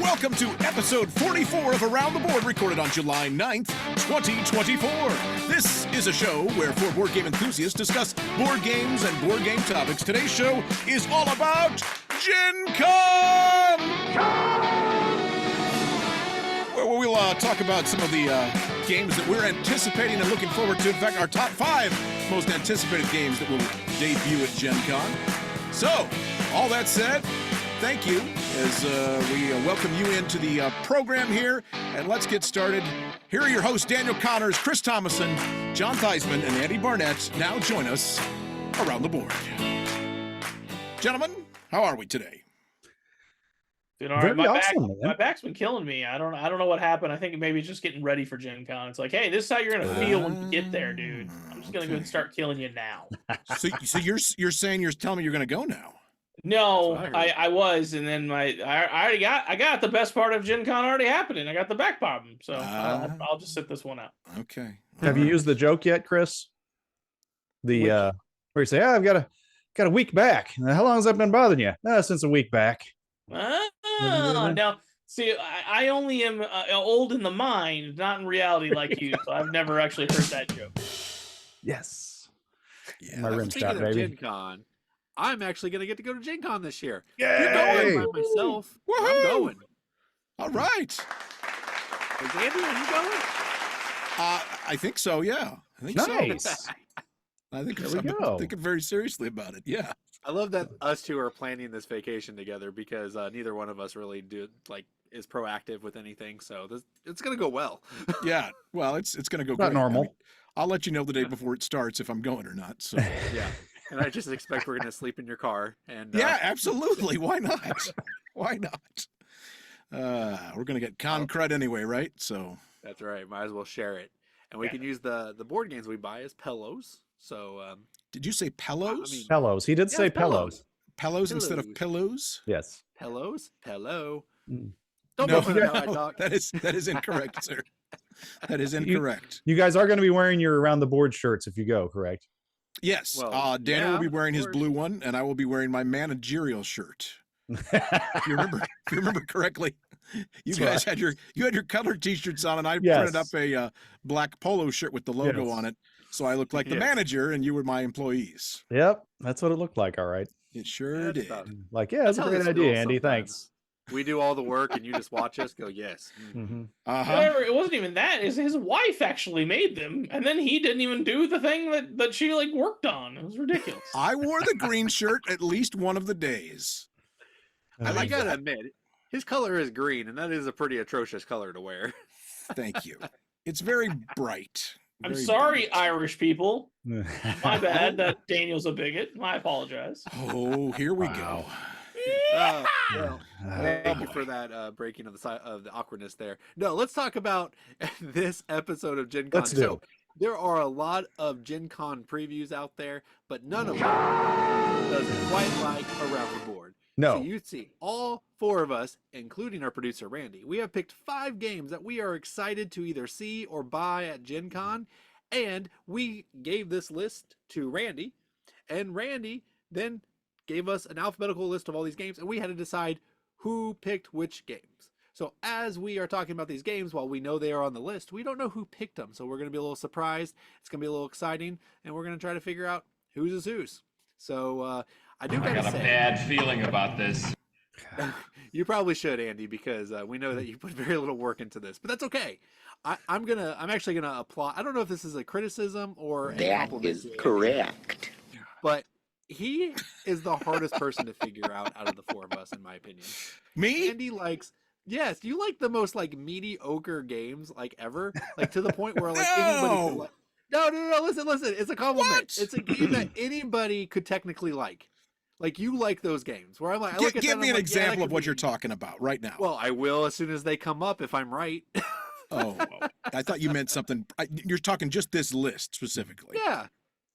welcome to episode 44 of Around the Board, recorded on July 9th, 2024. This is a show where four board game enthusiasts discuss board games and board game topics. Today's show is all about Gen Con! Where we'll talk about some of the games that we're anticipating and looking forward to. In fact, our top 5 most anticipated games that will debut at Gen Con. So, all that said, thank you as we welcome you into the program here, and let's get started. Here are your hosts, Daniel Connors, Chris Thomason, John Theismann, and Andy Barnett. Now join us around the board. Gentlemen, how are we today? Doing all right. My back's been killing me. I don't know what happened. I think maybe it's just getting ready for Gen Con. It's like, hey, this is how you're gonna feel when you get there, dude. I'm just gonna go and start killing you now. So you're telling me you're gonna go now? No, I was, and then I got the best part of Gen Con already happening. I got the back problem, so I'll just sit this one out. Okay. Have you used the joke yet, Chris? Where you say, "Oh, I've got a week back." How long has that been bothering you? Since a week back. Now, see, I only am old in the mind, not in reality like you. So I've never actually heard that joke. Yes. Yeah. My rim's shot, baby. Gen Con, I'm actually going to get to go to Gen Con this year. Yay! You're going by myself. Woo-hoo! I'm going. All right. Is Andy, are you going? I think so, yeah. I think nice. So. I think I'm thinking very seriously about it, yeah. I love that us two are planning this vacation together because neither one of us really is proactive with anything. So it's going to go well. Yeah, well, it's going to go not great. normal. I mean, I'll let you know the day before it starts if I'm going or not. So yeah, and I just expect we're going to sleep in your car. And yeah, absolutely. Why not? Why not? We're going to get con cred anyway, right? So that's right. Might as well share it, and we can use the board games we buy as pillows. So did you say pillows? Pillows. He did say pillows. Pillows instead of pillows? Yes. Pillows. Pillow. Don't know how I talk. That is incorrect, sir. That is incorrect. You guys are going to be wearing your Around the Board shirts if you go, correct? Yes. Well, Daniel will be wearing his blue one, and I will be wearing my managerial shirt. If you remember correctly, you guys had your colored t-shirts on, and I printed up a black polo shirt with the logo on it. So I looked like the manager, and you were my employees. Yep, that's what it looked like. All right. It sure did. Like, yeah, that's a great idea, Andy. Sometimes. Thanks. We do all the work, and you just watch us go, yes. Mm-hmm. However, it wasn't even that. His wife actually made them, and then he didn't even do the thing that she worked on. It was ridiculous. I wore the green shirt at least one of the days. I gotta admit, his color is green, and that is a pretty atrocious color to wear. Thank you. It's very bright. I'm sorry, Irish people. My bad that Daniel's a bigot. I apologize. Oh, here we go. Thank you for that breaking of the awkwardness there. No, let's talk about this episode of Gen Con. Let's do. So, there are a lot of Gen Con previews out there, but none of them does quite like Around the Board. No. So you see, all 4 of us, including our producer Randy, we have picked 5 games that we are excited to either see or buy at Gen Con, and we gave this list to Randy, and Randy then gave us an alphabetical list of all these games, and we had to decide who picked which games. So as we are talking about these games, while we know they are on the list, we don't know who picked them, so we're going to be a little surprised. It's going to be a little exciting, and we're going to try to figure out whose is whose. So I got a bad feeling about this. You probably should, Andy, because we know that you put very little work into this, but that's okay. I'm actually gonna apply. I don't know if this is a criticism or that is correct, but he is the hardest person to figure out of the 4 of us, in my opinion. Me? Andy likes. Yes, you like the most mediocre games ever, to the point where anybody could No, listen. It's a compliment. What? It's a game that anybody could technically like. You like those games where I'm like, give me an example of what you're talking about right now. Well, I will as soon as they come up if I'm right. Oh, I thought you meant something. You're talking just this list specifically.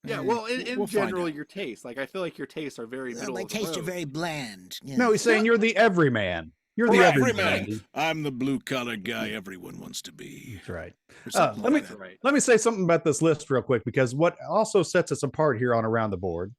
Yeah. Well, in general, your tastes. I feel like your tastes are very middle. My tastes are very bland. Yeah. No, he's saying you're the everyman. You're the everyman. I'm the blue-collar guy everyone wants to be. That's right. Let me say something about this list real quick, because what also sets us apart here on Around the Board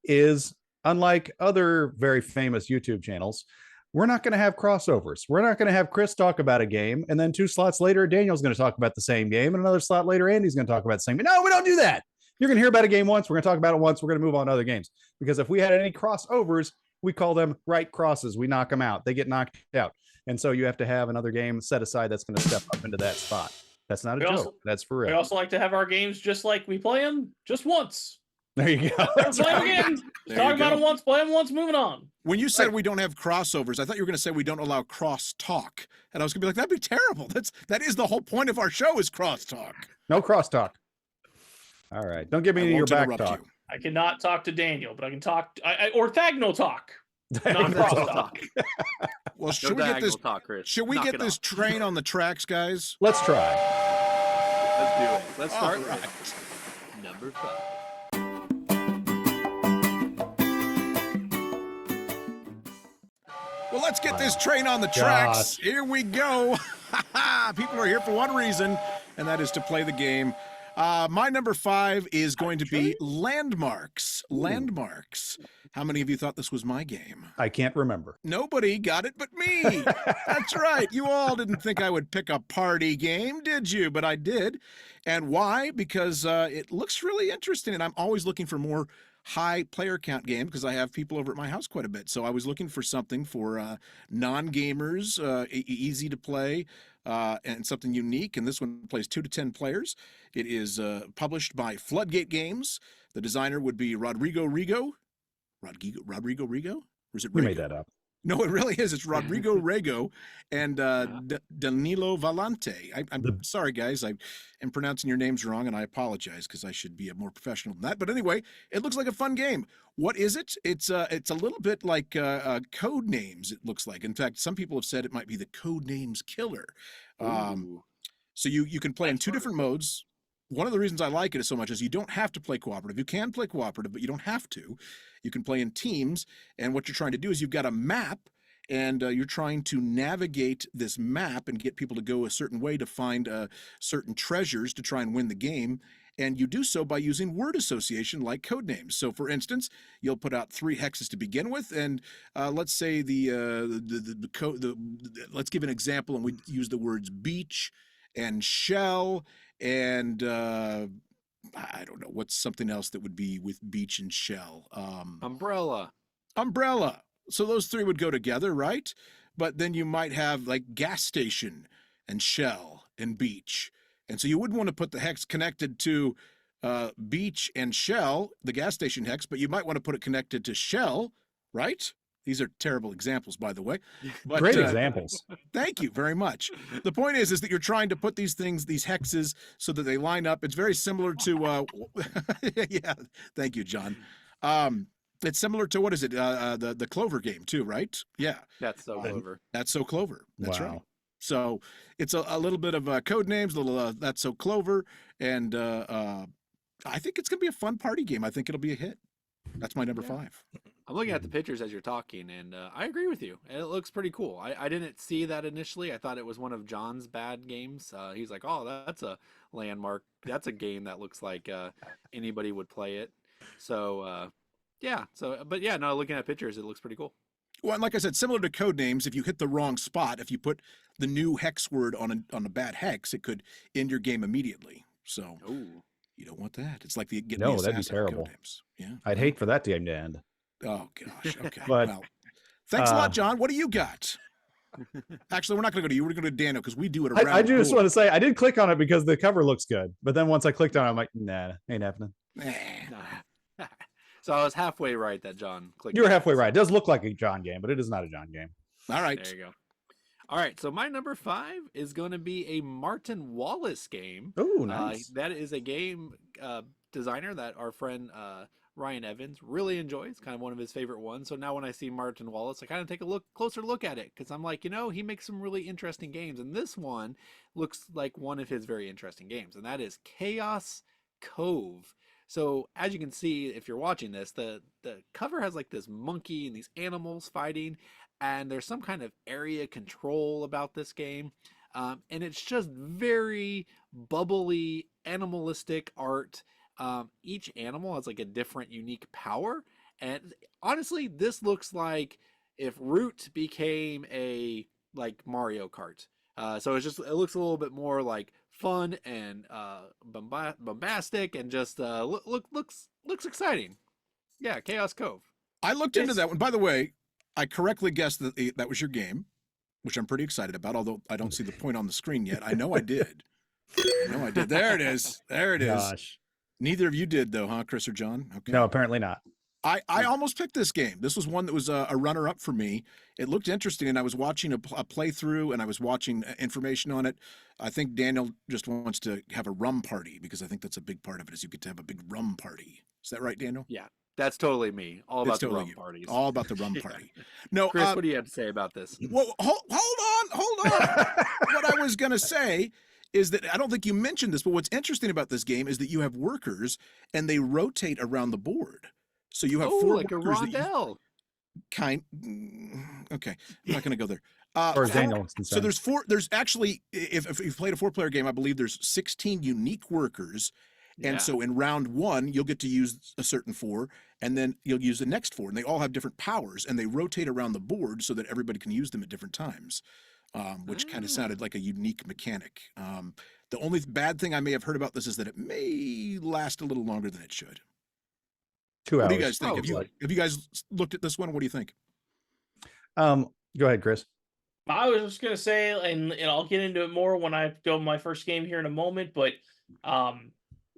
is, unlike other very famous YouTube channels, we're not going to have crossovers. We're not going to have Chris talk about a game, and then 2 slots later, Daniel's going to talk about the same game, and another slot later, Andy's going to talk about the same game. No, we don't do that. You're going to hear about a game once. We're going to talk about it once. We're going to move on to other games. Because if we had any crossovers, we call them right crosses. We knock them out. They get knocked out. And so you have to have another game set aside that's going to step up into that spot. That's not a joke. That's for real. We also like to have our games just like we play them just once. There you go. Play them again. Talk about them once, play them once, moving on. When you said we don't have crossovers, I thought you were going to say we don't allow cross talk. And I was going to be like, that'd be terrible. That is the whole point of our show is cross talk. No cross talk. All right. Don't give me any of your back talk. You. I cannot talk to Daniel, but I can talk or Thagno talk. Not cross talk. Well, should we get this? Should we get this train on the tracks, guys? Let's try. Let's do it. Let's start with number 5. Well, let's get this train on the tracks. Here we go. People are here for one reason, and that is to play the game. My number 5 is going to be Landmarks. Landmarks. How many of you thought this was my game? I can't remember. Nobody got it but me. That's right. You all didn't think I would pick a party game, did you? But I did. And why? Because it looks really interesting, and I'm always looking for more high player count game because I have people over at my house quite a bit. So I was looking for something for non-gamers, easy to play, and something unique. And this one plays 2 to 10 players. It is published by Floodgate Games. The designer would be Rodrigo Rigo. Rodrigo Rigo? Or is it Rigo? You made that up. No, it really is. It's Rodrigo Rego and Danilo Valente. I'm sorry, guys. I am pronouncing your names wrong, and I apologize because I should be more professional than that. But anyway, it looks like a fun game. What is it? It's a little bit like Code Names, it looks like. In fact, some people have said it might be the Code Names killer. So you can play in 2 different modes. One of the reasons I like it so much is you don't have to play cooperative. You can play cooperative, but you don't have to. You can play in teams, and what you're trying to do is you've got a map, and you're trying to navigate this map and get people to go a certain way to find certain treasures to try and win the game. And you do so by using word association like code names. So, for instance, you'll put out 3 hexes to begin with, and let's say let's give an example, and we use the words beach and shell and I don't know, what's something else that would be with beach and shell? Umbrella. So those 3 would go together, right? But then you might have like gas station and shell and beach. And so you wouldn't want to put the hex connected to beach and shell, the gas station hex, but you might want to put it connected to shell, right? These are terrible examples, by the way. But, great examples. Thank you very much. The point is that you're trying to put these hexes, so that they line up. It's very similar to, yeah, thank you, John. It's similar to, what is it? The Clover game too, right? Yeah. That's so Clover. That's so Clover. That's wow. right. So it's a little bit of code names, a little That's So Clover, and I think it's going to be a fun party game. I think it'll be a hit. That's my number 5. I'm looking at the pictures as you're talking, and I agree with you. It looks pretty cool. I didn't see that initially. I thought it was one of John's bad games. He's like, oh, that's a landmark. That's a game that looks like anybody would play it. So, yeah. But yeah, no, looking at pictures, it looks pretty cool. Well, and like I said, similar to code names, if you hit the wrong spot, if you put the new hex word on a bad hex, it could end your game immediately. So you don't want that. It's like that'd be terrible. Yeah, I'd hate for that game to end. Oh gosh. Okay. But well, thanks a lot, John. What do you got? Actually, we're not going to go to you. We're going to go to Daniel because we do it around. I just want to say I did click on it because the cover looks good, but then once I clicked on it, I'm like, nah, ain't happening. So I was halfway right that John clicked. You were halfway right. It does look like a John game, but it is not a John game. All right. There you go. All right. So my number 5 is going to be a Martin Wallace game. Oh, nice. That is a game designer that our friend Ryan Evans really enjoys. Kind of one of his favorite ones. So now when I see Martin Wallace, I kind of take a closer look at it because I'm like, he makes some really interesting games. And this one looks like one of his very interesting games. And that is Chaos Cove. So as you can see, if you're watching this, the cover has like this monkey and these animals fighting, and there's some kind of area control about this game. And it's just very bubbly, animalistic art. Each animal has like a different unique power. And honestly, this looks like if Route became a like Mario Kart. So it looks a little bit more like fun and bombastic and just looks exciting. Yeah, Chaos Cove. I looked into that one. By the way, I correctly guessed that that was your game, which I'm pretty excited about, although I don't see the point on the screen yet. I know I did. There it is. There it is. Gosh. Neither of you did, though, huh, Chris or John? Okay. No, apparently not. I almost picked this game. This was one that was a runner-up for me. It looked interesting, and I was watching a playthrough, and I was watching information on it. I think Daniel just wants to have a rum party, because I think that's a big part of it, is you get to have a big rum party. Is that right, Daniel? Yeah, that's totally me. All about the rum parties. All about the rum party. No, Chris, what do you have to say about this? Well, hold on. What I was going to say is that I don't think you mentioned this, but what's interesting about this game is that you have workers, and they rotate around the board. So you have four like a rondelle. Okay, I'm not going to go there. Or Daniel. So there's four. There's actually, if you've played a 4-player game, I believe there's 16 unique workers, and so in round 1 you'll get to use a certain 4, and then you'll use the next 4, and they all have different powers, and they rotate around the board so that everybody can use them at different times, which kind of sounded like a unique mechanic. The only bad thing I may have heard about this is that it may last a little longer than it should. 2 hours. What do you guys think? Have you guys looked at this one? What do you think? Go ahead, Chris. I was just gonna say, and I'll get into it more when I go my first game here in a moment, but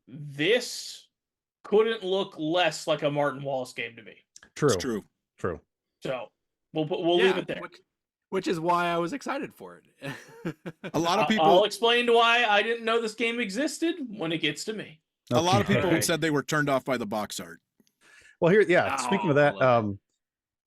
this couldn't look less like a Martin Wallace game to me. True. It's true. So we'll leave it there. Which is why I was excited for it. A lot of people. I'll explain why I didn't know this game existed when it gets to me. A lot of people said they were turned off by the box art. Well, here, speaking of that,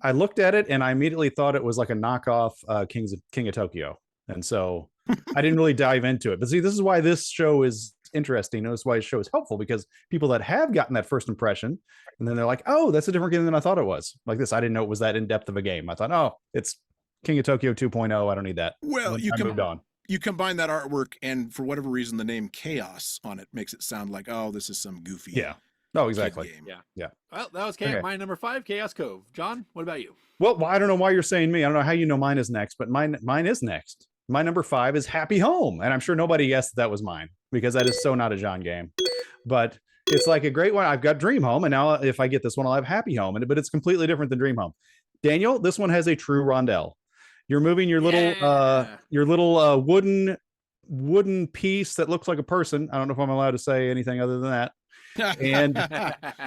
I looked at it and I immediately thought it was like a knockoff King of Tokyo. And so I didn't really dive into it. But see, this is why this show is interesting. This is why this show is helpful, because people that have gotten that first impression, and then they're like, oh, that's a different game than I thought it was. Like this, I didn't know it was that in-depth of a game. I thought, oh, it's King of Tokyo 2.0. I don't need that. Well, moved on. You combine that artwork, and for whatever reason, the name Chaos on it makes it sound like, oh, this is some goofy. Yeah. Oh, exactly. Game. Yeah. Well, that was my number 5, Chaos Cove. John, what about you? Well, I don't know why you're saying me. I don't know how you know mine is next, but mine is next. My number 5 is Happy Home, and I'm sure nobody guessed that was mine, because that is so not a John game. But it's like a great one. I've got Dream Home, and now if I get this one, I'll have Happy Home, but it's completely different than Dream Home. Daniel, this one has a true rondelle. You're moving your little wooden piece that looks like a person. I don't know if I'm allowed to say anything other than that. And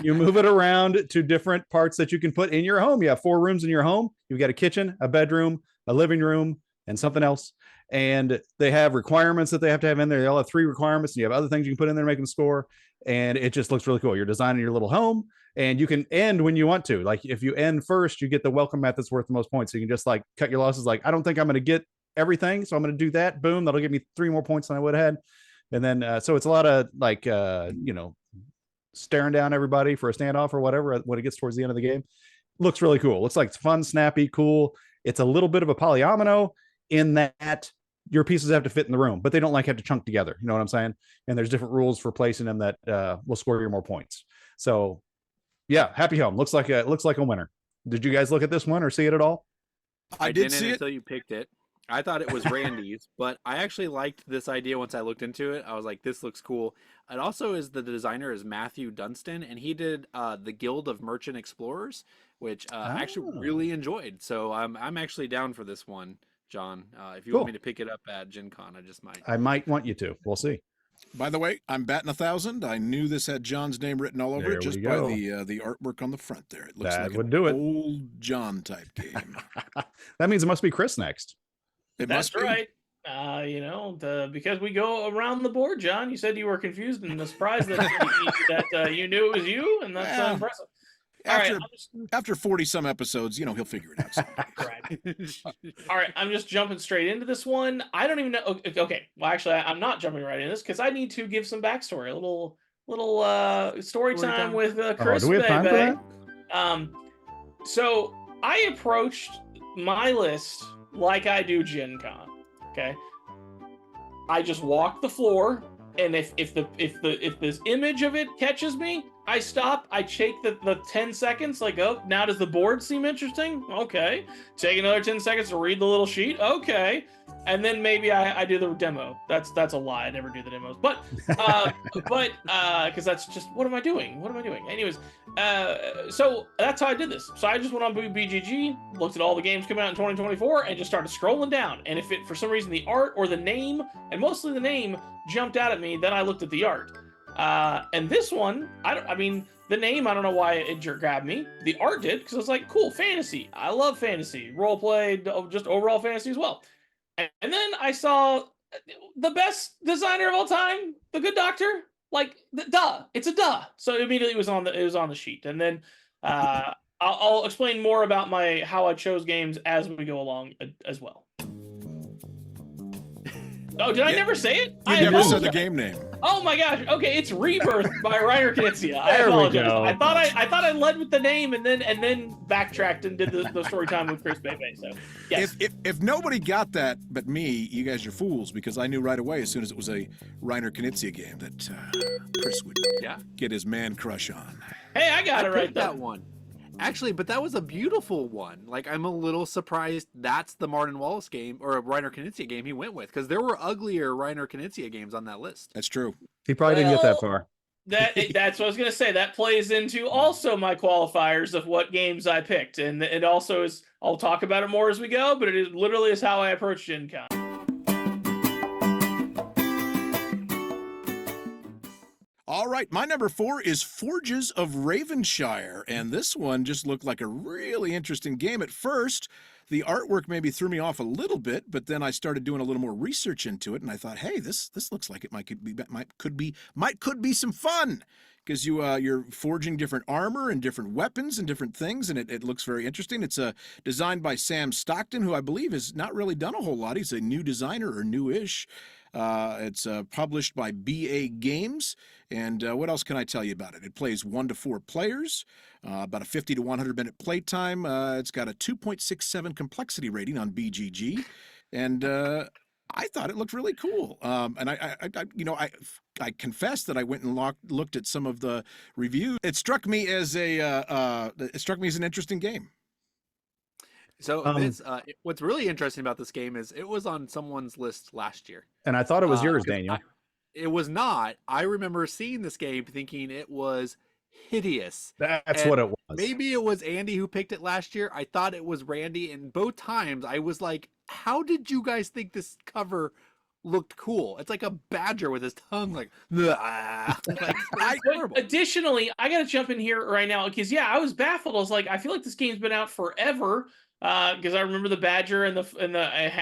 you move it around to different parts that you can put in your home. You have 4 rooms in your home. You've got a kitchen, a bedroom, a living room, and something else. And they have requirements that they have to have in there. They all have 3 requirements, and you have other things you can put in there to make them score. And it just looks really cool. You're designing your little home, and you can end when you want to. Like if you end first, you get the welcome mat that's worth the most points. So you can just like cut your losses. Like, I don't think I'm going to get everything, so I'm going to do that. Boom. That'll give me 3 more points than I would have had. And then, so it's a lot of like, staring down everybody for a standoff or whatever when it gets towards the end of the game. Looks really cool. Looks like it's fun, snappy, cool. It's a little bit of a polyomino in that your pieces have to fit in the room, but they don't like have to chunk together. You know what I'm saying? And there's different rules for placing them that will score you more points. So yeah, Happy Home looks like a winner. Did you guys look at this one or see it at all? I didn't see it until you picked it. I thought it was Randy's, but I actually liked this idea once I looked into it. I was like, this looks cool. It also is, the designer is Matthew Dunstan, and he did the Guild of Merchant Explorers, which I actually really enjoyed. So I'm actually down for this one, John. If you want me to pick it up at Gen Con, I might want you to. We'll see. By the way, I'm batting 1,000. I knew this had John's name written all over it just by the artwork on the front there. It looks like an old John type game. That means it must be Chris next. That's right. Because we go around the board, John. You said you were confused and surprised that you knew it was you, and that's impressive. After 40 some episodes, he'll figure it out. Right. All right, I'm just jumping straight into this one. I don't even know. Okay, well, actually, I'm not jumping right into this because I need to give some backstory, a little story time with Chris. Do we have time for that? So I approached my list like I do Gen Con. Okay, I just walk the floor, and if this image of it catches me, I stop, I take the 10 seconds, like, oh, now does the board seem interesting? Okay. Take another 10 seconds to read the little sheet. Okay. And then maybe I do the demo. That's a lie. I never do the demos. But because that's just, what am I doing? What am I doing? Anyways, so that's how I did this. So I just went on BGG, looked at all the games coming out in 2024, and just started scrolling down. And if it, for some reason, the art or the name, and mostly the name, jumped out at me, then I looked at the art. And this one, I mean, the name, I don't know why it grabbed me. The art did, because I was like, cool, fantasy. I love fantasy. Role play, just overall fantasy as well. And then I saw the best designer of all time, The Good Doctor. Like, duh, it's a duh. So immediately it was on the sheet. And then I'll explain more about how I chose games as we go along as well. Oh, did I never say it? You never said the game name. Oh my gosh. Okay, it's Rebirth by Reiner Knizia. I apologize. I thought I led with the name and then backtracked and did the story time with Chris Bebe. So yes. If nobody got that but me, you guys are fools, because I knew right away as soon as it was a Reiner Knizia game that Chris would get his man crush on. Hey, I got it right. That one. Actually, but that was a beautiful one. Like, I'm a little surprised that's the Martin Wallace game or a Reiner Knizia game he went with, because there were uglier Reiner Knizia games on that list. That's true. He probably didn't get that far. That's what I was gonna say. That plays into also my qualifiers of what games I picked, and it also is. I'll talk about it more as we go, but it literally is how I approach Gen Con. All right, my number 4 is Forges of Ravenshire, and this one just looked like a really interesting game at first. The artwork maybe threw me off a little bit, but then I started doing a little more research into it, and I thought, hey, this looks like it could be some fun, because you're forging different armor and different weapons and different things, and it looks very interesting. It's designed by Sam Stockton, who I believe has not really done a whole lot. He's a new designer, or newish. It's published by BA Games, and what else can I tell you about it? It plays 1 to 4 players, about a 50 to 100 minute playtime. It's got a 2.67 complexity rating on BGG, and I thought it looked really cool. And I confess that I went and looked at some of the reviews. It struck me as an interesting game. So what's really interesting about this game is it was on someone's list last year. And I thought it was yours, Daniel. It was not. I remember seeing this game thinking it was hideous. That's what it was. Maybe it was Andy who picked it last year. I thought it was Randy, and both times I was like, how did you guys think this cover looked cool? It's like a badger with his tongue like, additionally, I gotta jump in here right now, because I was baffled. I was like, I feel like this game's been out forever, because I remember the badger and the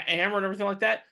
hammer and everything like that.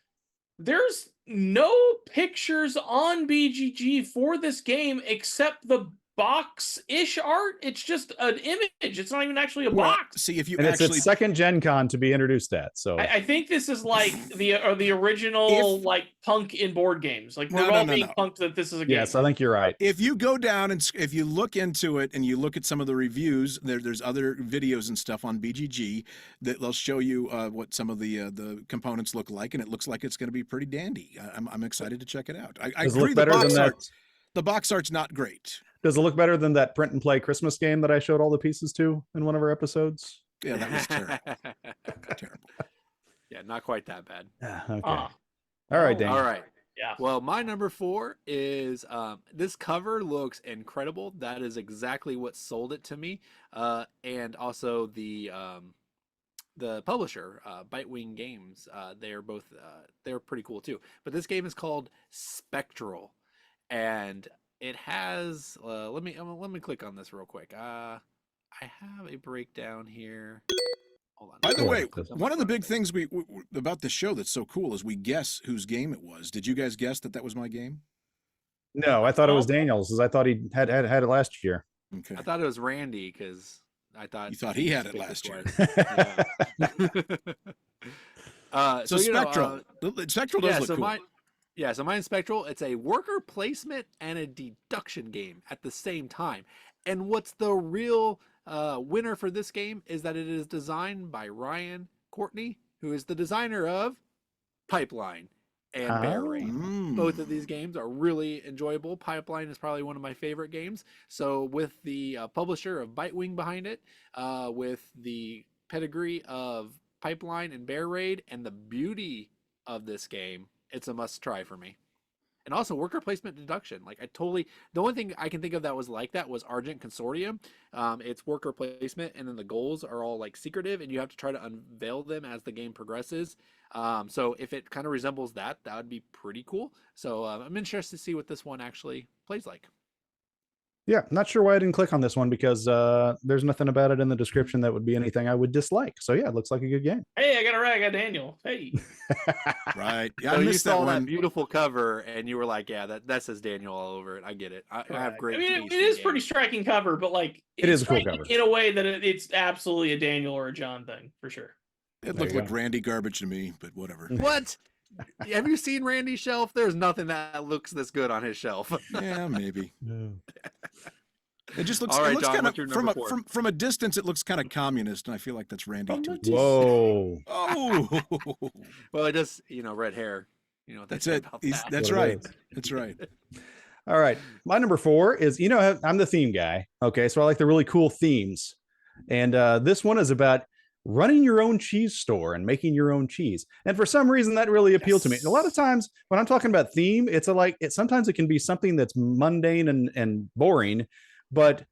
There's no pictures on BGG for this game except the box-ish art. It's just an image. It's not even actually a box. See, if you it's its second Gen Con to be introduced at. So I think this is like the original like punk in board games. Like we're all being punked that this is a game. Yes, I think you're right. If you go down and if you look into it and you look at some of the reviews, there's other videos and stuff on BGG that they'll show you what some of the components look like, and it looks like it's going to be pretty dandy. I'm excited to check it out. I agree. The box art's not great. Does it look better than that print and play Christmas game that I showed all the pieces to in one of our episodes? Yeah, that was terrible. Terrible. Yeah, not quite that bad. Okay. All right, Dan. All right. Yeah. Well, my number 4 is this cover looks incredible. That is exactly what sold it to me. And also the publisher, Bitewing Games. They're pretty cool too. But this game is called Spectral, and it has let me click on this real quick. I have a breakdown here. Hold on. By the way, one of the big things we about this show that's so cool is we guess whose game it was. Did you guys guess that was my game? No, I thought it was Daniel's, because I thought he had it last year. Okay. I thought it was Randy, because I thought you thought he had it last year. So Spectral, Spectral does look cool. So mine's Spectral. It's a worker placement and a deduction game at the same time. And what's the real winner for this game is that it is designed by Ryan Courtney, who is the designer of Pipeline, and Bear Oh. Raid. Both of these games are really enjoyable. Pipeline is probably one of my favorite games. So with the publisher of Bitewing behind it, with the pedigree of Pipeline and Bear Raid, and the beauty of this game, it's a must try for me. And also worker placement deduction. Like the only thing I can think of that was like that was Argent Consortium. It's worker placement, and then the goals are all like secretive, and you have to try to unveil them as the game progresses. So if it kind of resembles that, that would be pretty cool. So I'm interested to see what this one actually plays like. Yeah, not sure why I didn't click on this one because there's nothing about it in the description that would be anything I would dislike. So yeah, it looks like a good game. Hey, I got a rag. I got Daniel. Hey. Right. Yeah, So I you missed saw that that one. beautiful cover, and you were like, "Yeah, that says Daniel all over it." I get it. I have great. I mean, taste it in is games. pretty striking cover, but like It is it's a cool striking cover. in a way that it's absolutely a Daniel or a John thing for sure. It There looked you like go. Randy garbage to me, but whatever. What? Have you seen Randy's shelf? There's nothing that looks this good on his shelf. Yeah, maybe. It just looks. All right, it looks John, kind what's of your from number a four? from a distance. It looks kind of communist, and I feel like that's Randy to a T. Whoa. Oh, Well, it just red hair. You know what they that's say it. about He's, that. that's What it right. is. That's right. All right. My number 4 is, I'm the theme guy. Okay. So I like the really cool themes. And this one is about running your own cheese store and making your own cheese. And for some reason, that really appealed to me. A lot of times when I'm talking about theme, sometimes it can be something that's mundane and boring, but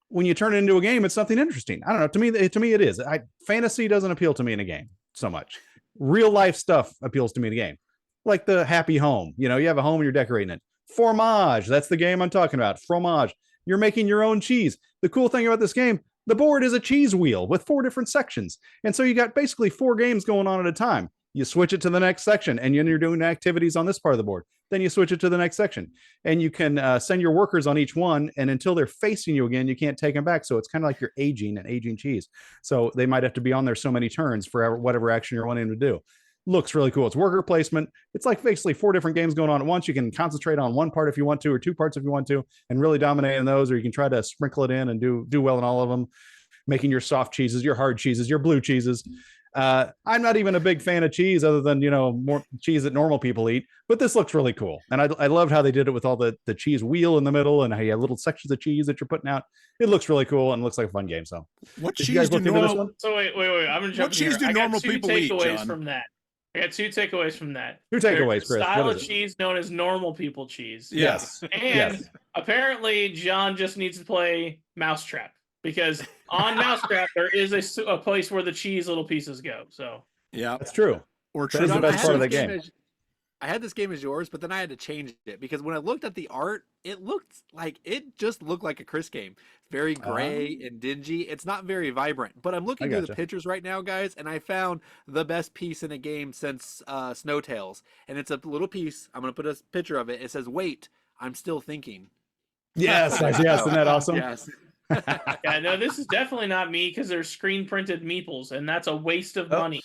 when you turn it into a game, it's something interesting. I don't know. To me, it is. Fantasy doesn't appeal to me in a game so much. Real life stuff appeals to me in a game, like the happy home. You have a home and you're decorating it. Fromage, that's the game I'm talking about. Fromage. You're making your own cheese. The cool thing about this game, the board is a cheese wheel with 4 different sections. And so you got basically 4 games going on at a time. You switch it to the next section, and you're doing activities on this part of the board. Then you switch it to the next section, and you can send your workers on each one. And until they're facing you again, you can't take them back. So it's kind of like you're aging an aging cheese. So they might have to be on there so many turns for whatever action you're wanting to do. Looks really cool. It's worker placement. It's like basically 4 different games going on at once. You can concentrate on one part if you want to, or 2 parts if you want to, and really dominate in those, or you can try to sprinkle it in and do well in all of them, making your soft cheeses, your hard cheeses, your blue cheeses. I'm not even a big fan of cheese other than, more cheese that normal people eat, but this looks really cool. And I loved how they did it with all the cheese wheel in the middle and how you have little sections of cheese that you're putting out. It looks really cool and looks like a fun game. So What did you guys cheese do look into this normal? one? So wait. I'm gonna jump What in cheese here. do normal I got 2 people eat, takeaways John? from that. I got 2 takeaways from that. 2 There's takeaways, a Chris. style What of is it? cheese known as normal people cheese. Yes. And Yes. apparently John just needs to play Mousetrap, because on Mousetrap there is a place where the cheese little pieces go. So Yeah. That's true. Or That is the John, best part of the game. I had this game as yours, but then I had to change it because when I looked at the art, it just looked like a Chris game. Very gray and dingy. It's not very vibrant. But I'm looking through the gotcha. pictures right now, guys, and I found the best piece in a game since Snowtails. And it's a little piece. I'm gonna put a picture of it. It says, "Wait, I'm still thinking." Yes. Yes. Isn't that awesome? Yes. yeah, no, this is definitely not me, because there's screen printed meeples, and that's a waste of Oh. money.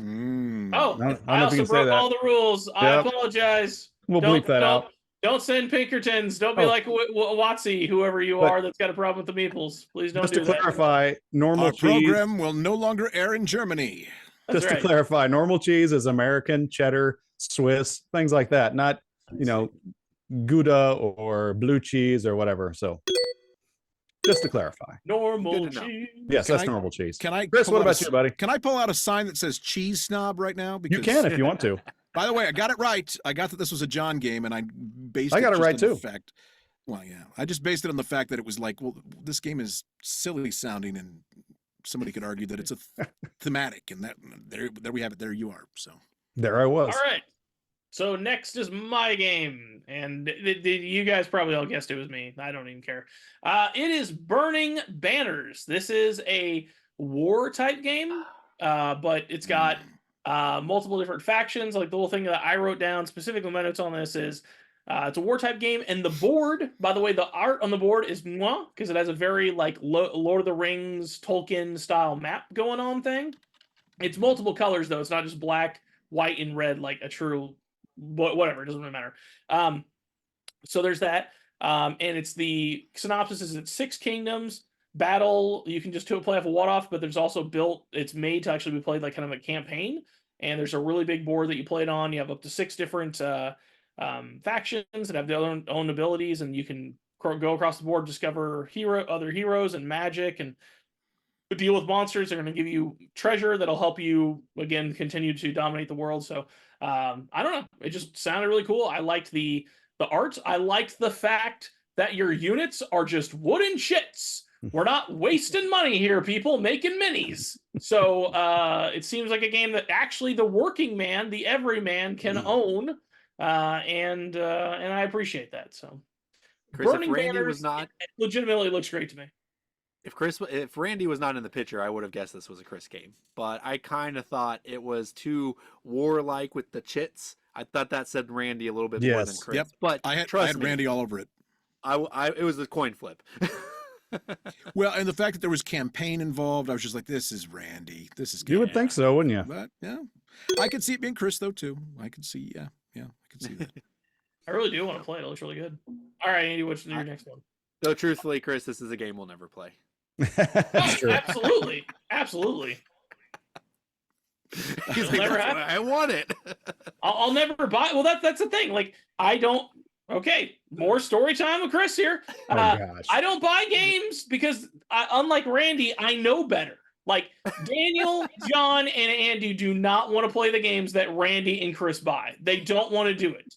Mm. Oh, I don't know if I you also can say broke that. all the rules. I Yep. apologize. We'll bleep that out. Don't send Pinkertons. Don't be Oh. like Watsy, whoever you But- are that's got a problem with the meeples. Please don't Just do to that. clarify, normal Our cheese. program will no longer air in Germany. That's Just right. to clarify, normal cheese is American, cheddar, Swiss, things like that. Not, Gouda or blue cheese or whatever. So just to clarify. Normal Good to know. cheese. Yes, Can that's I- normal cheese. Can I? Chris, pull what out about a- you, buddy? Can I pull out a sign that says cheese snob right now? You can if you want to. By the way, I got it right. I got that this was a John game, and I based. I got it just right, on the too. Fact. Well, yeah, I just based it on the fact that it was like, well, this game is silly sounding, and somebody could argue that it's a thematic, and that there we have it. There you are. So There I was. All right. So next is my game, and you guys probably all guessed it was me. I don't even care. It is Burning Banners. This is a war type game, but it's got multiple different factions. Like the little thing that I wrote down specifically, my notes on this is it's a war type game, and the board. By the way, the art on the board is mwah, because it has a very like Lord of the Rings Tolkien style map going on thing. It's multiple colors though. It's not just black, white, and red like a true. Whatever, it doesn't really matter. So there's that, and it's the synopsis is it's 6 kingdoms battle. You can just play off a one-off, but there's also it's made to actually be played like kind of a campaign. and there's a really big board that you play it on. You have up to 6 different factions that have their own abilities, and you can go across the board, discover other heroes and magic, and deal with monsters. They're going to give you treasure that'll help you again continue to dominate the world. So I don't know, it just sounded really cool. I liked the art. I liked the fact that your units are just wooden shits. We're not wasting money here, people, making minis. So it seems like a game that actually the working man, the everyman, can own, and I appreciate that. So Chris, Burning if Randy Banners was not, legitimately looks great to me. if Randy was not in the picture, I would have guessed this was a Chris game. But I kind of thought it was too warlike with the chits. I thought that said Randy a little bit more than Yes. Chris. Yep. But I had trust me, Randy all over it. it was a coin flip. Well, and the fact that there was campaign involved, I was just like, this is Randy. This is You would think so, wouldn't you? But yeah, I could see it being Chris though too. I could see, I could see that. I really do want to play it. It looks really good. All right, Andy, what's your next one? So truthfully, Chris, this is a game we'll never play. Sure. Absolutely. Absolutely. He's It'll like, never "That's happen. why I want it. I'll never buy. Well, that's the thing. Like, I don't. Okay, more story time with Chris here. Oh, gosh. I don't buy games because, unlike Randy, I know better. Like, Daniel, John, and Andy do not want to play the games that Randy and Chris buy. They don't want to do it.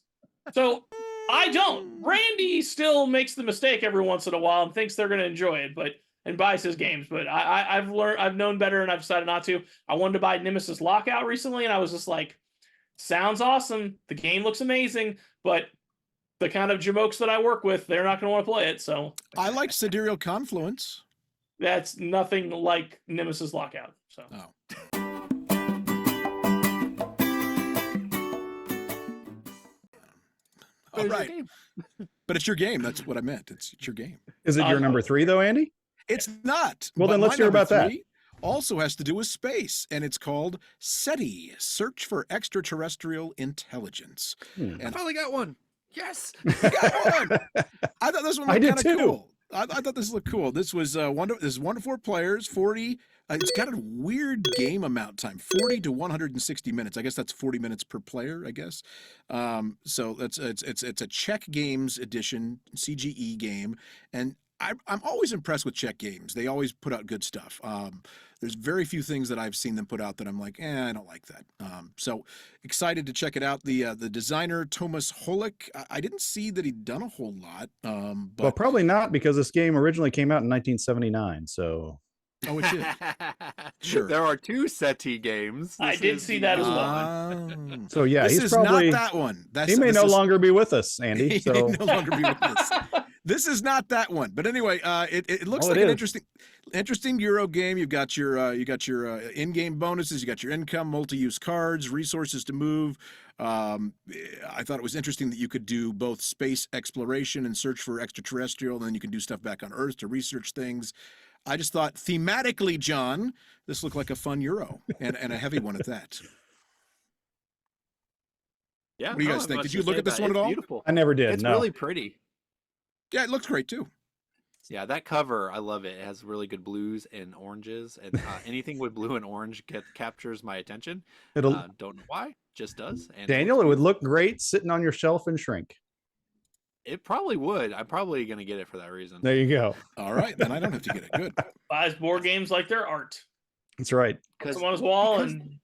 So I don't. Randy still makes the mistake every once in a while and thinks they're going to enjoy it, and buys his games. But I've known better, and I've decided not to. I wanted to buy Nemesis Lockout recently, and I was just like, sounds awesome. The game looks amazing, but the kind of jamokes that I work with, they're not going to want to play it. So I liked Sidereal Confluence. that's nothing like Nemesis Lockout. So All right, but it's your game. That's what I meant. It's your game. Is it your number 3 though, Andy? It's not. Well, but then let's my hear number about that. 3 Also has to do with space, and it's called Seti: Search for Extraterrestrial Intelligence. I finally got one. Yes. You got one. I thought this one I looked did kind of too. cool. I thought this looked cool. This was one to 4 players, 40. It's got a weird game amount time, 40 to 160 minutes. I guess that's 40 minutes per player, I guess. So it's a Czech Games edition CGE game, and I'm always impressed with Czech games. They always put out good stuff. There's very few things that I've seen them put out that I'm like, I don't like that. So excited to check it out. The designer, Thomas Holik, I didn't see that he'd done a whole lot. But Well, probably not, because this game originally came out in 1979. So oh, it did. Sure. There are 2 Seti games. I This did is see the- that as well. So yeah, this he's is probably not that one. he may no longer be with us, Andy. He So may no longer be with us. This is not that one. But anyway, it looks Oh, like it an is. interesting Euro game. You've got your in-game bonuses. You got your income, multi-use cards, resources to move. I thought it was interesting that you could do both space exploration and search for extraterrestrial, and then you can do stuff back on Earth to research things. I just thought thematically, John, this looked like a fun Euro and a heavy one at that. Yeah. What do you guys I'm think? not Did to you look say at this that. one at It's all? Beautiful. I never did. It's no. really pretty. Yeah, it looks great too. Yeah, that cover, I love it. It has really good blues and oranges, and anything with blue and orange captures my attention. It'll Don't know why, just does. And Daniel, it would look great sitting on your shelf and shrink. It probably would. I'm probably gonna get it for that reason. There you go. All right, then I don't have to get it. Good. buys board games like they're art. That's right. Puts them on his wall and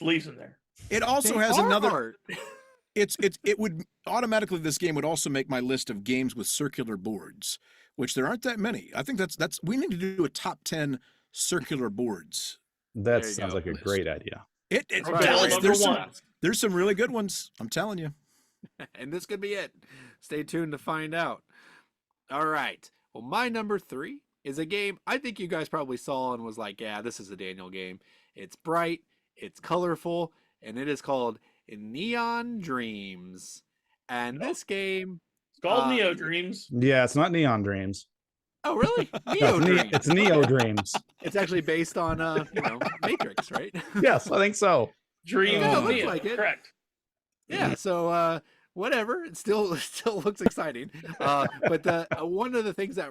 leaves them there. It also They has are another. art. It would automatically, this game would also make my list of games with circular boards, which there aren't that many. I think that's we need to do a top 10 circular boards. That There you sounds go. like a great idea. It Right, does. number There's one. there's some really good ones. I'm telling you. And this could be it. Stay tuned to find out. All right. Well, my number 3 is a game I think you guys probably saw and was like, yeah, this is a Daniel game. It's bright, it's colorful, and it is called Neodreams. And this game, It's called Uh, Neodreams. Yeah, it's not Neon Dreams. oh really? No, it's, Neodreams. it's Neo Dreams. It's actually based on Matrix, right? Yes, I think so. Dreams Yeah, it of looks Neo. like it. Correct. Yeah, so whatever. It still looks exciting. But the one of the things that